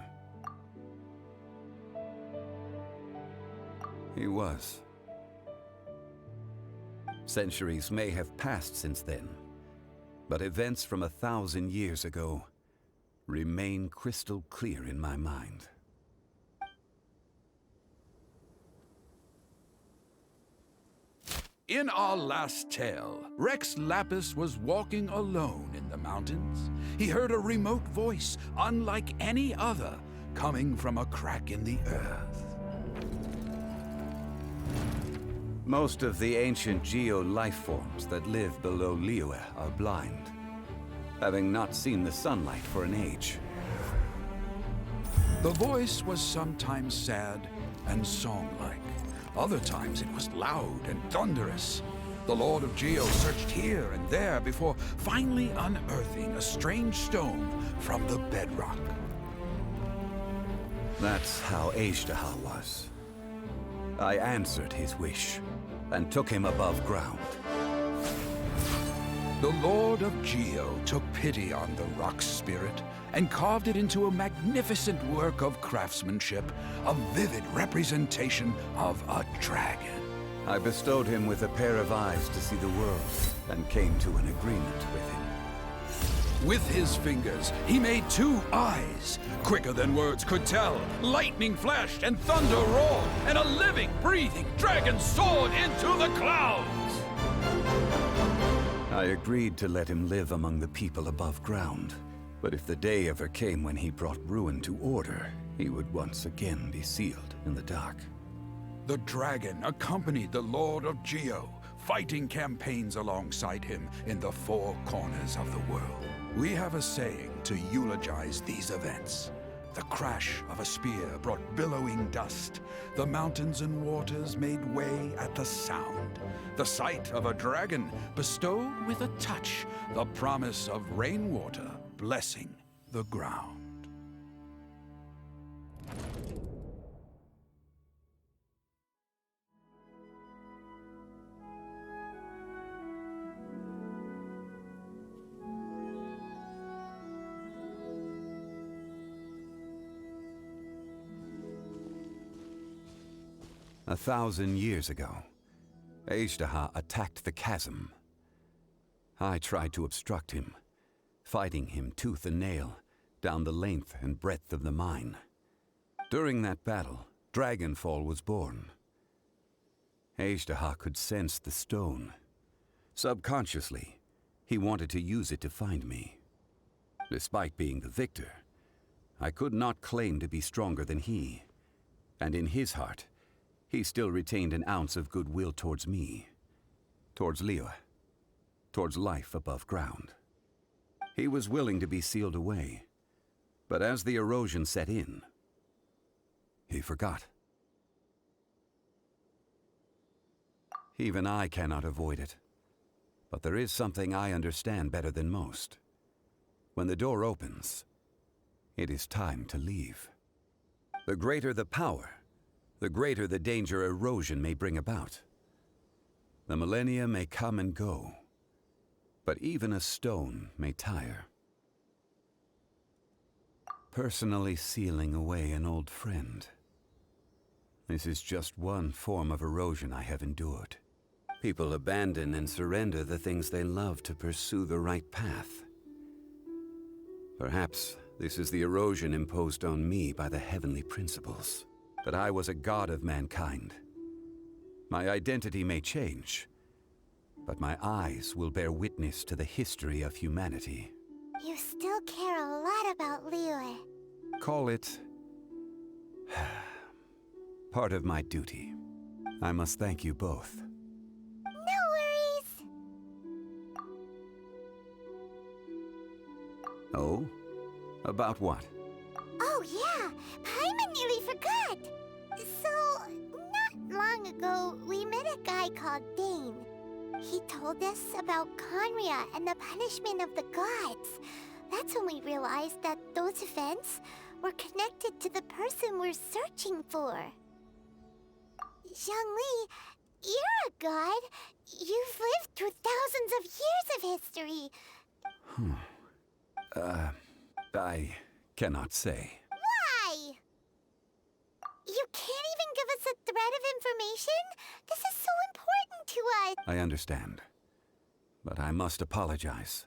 He was. Centuries may have passed since then, but events from 1,000 years ago remain crystal clear in my mind. In our last tale, Rex Lapis was walking alone in the mountains. He heard a remote voice, unlike any other, coming from a crack in the earth. Most of the ancient geo-life forms that live below Liyue are blind, having not seen the sunlight for an age. The voice was sometimes sad and song-like. Other times it was loud and thunderous. The Lord of Geo searched here and there before finally unearthing a strange stone from the bedrock. That's how Ajdaha was. I answered his wish and took him above ground. The Lord of Geo took pity on the rock spirit and carved it into a magnificent work of craftsmanship, a vivid representation of a dragon. I bestowed him with a pair of eyes to see the world and came to an agreement with him. With his fingers, he made 2 eyes. Quicker than words could tell, lightning flashed and thunder roared, and a living, breathing dragon soared into the clouds. I agreed to let him live among the people above ground. But if the day ever came when he brought ruin to order, he would once again be sealed in the dark. The dragon accompanied the Lord of Geo, fighting campaigns alongside him in the 4 corners of the world. We have a saying to eulogize these events. The crash of a spear brought billowing dust. The mountains and waters made way at the sound. The sight of a dragon bestowed with a touch the promise of rainwater blessing the ground. A 1,000 years ago, Ajdaha attacked the chasm. I tried to obstruct him, fighting him tooth and nail down the length and breadth of the mine. During that battle, Dragonfall was born. Ajdaha could sense the stone. Subconsciously, he wanted to use it to find me. Despite being the victor, I could not claim to be stronger than he, and in his heart, he still retained an ounce of goodwill towards me, towards Liyue, towards life above ground. He was willing to be sealed away, but as the erosion set in, he forgot. Even I cannot avoid it, but there is something I understand better than most. When the door opens, it is time to leave. The greater the power, the greater the danger erosion may bring about. The millennia may come and go, but even a stone may tire. Personally sealing away an old friend. This is just one form of erosion I have endured. People abandon and surrender the things they love to pursue the right path. Perhaps this is the erosion imposed on me by the heavenly principles. That I was a god of mankind. My identity may change, but my eyes will bear witness to the history of humanity. You still care a lot about Liyue. Call it part of my duty. I must thank you both. No worries. Oh? About what? Oh yeah, Paimon nearly forgot. So, not long ago, we met a guy called Dane. He told us about Conria and the punishment of the gods. That's when we realized that those events were connected to the person we're searching for. Zhongli, you're a god. You've lived through thousands of years of history. I cannot say. Why? You can't even give us a thread of information? This is so important to us. I understand. But I must apologize.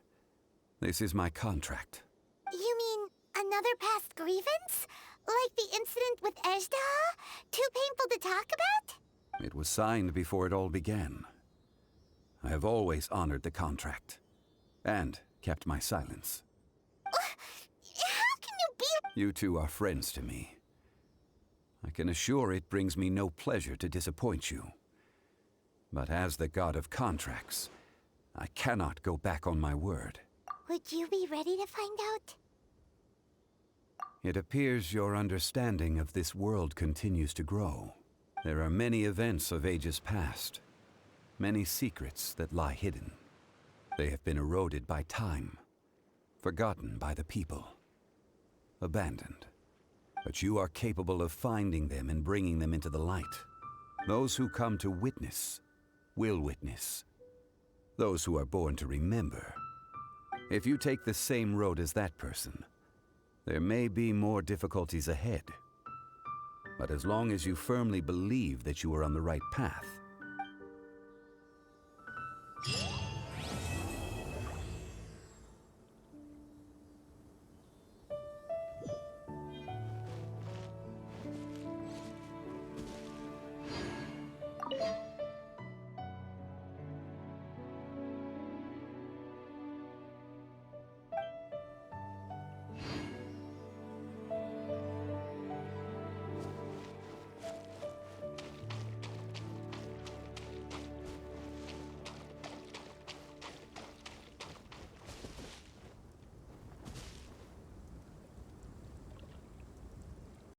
This is my contract. You mean another past grievance? Like the incident with Ejda? Too painful to talk about? It was signed before it all began. I have always honored the contract. And kept my silence. How can you be... You two are friends to me. I can assure it brings me no pleasure to disappoint you. But as the god of contracts, I cannot go back on my word. Would you be ready to find out? It appears your understanding of this world continues to grow. There are many events of ages past, many secrets that lie hidden. They have been eroded by time, forgotten by the people, abandoned. But you are capable of finding them and bringing them into the light. Those who come to witness will witness. Those who are born to remember. If you take the same road as that person, there may be more difficulties ahead. But as long as you firmly believe that you are on the right path,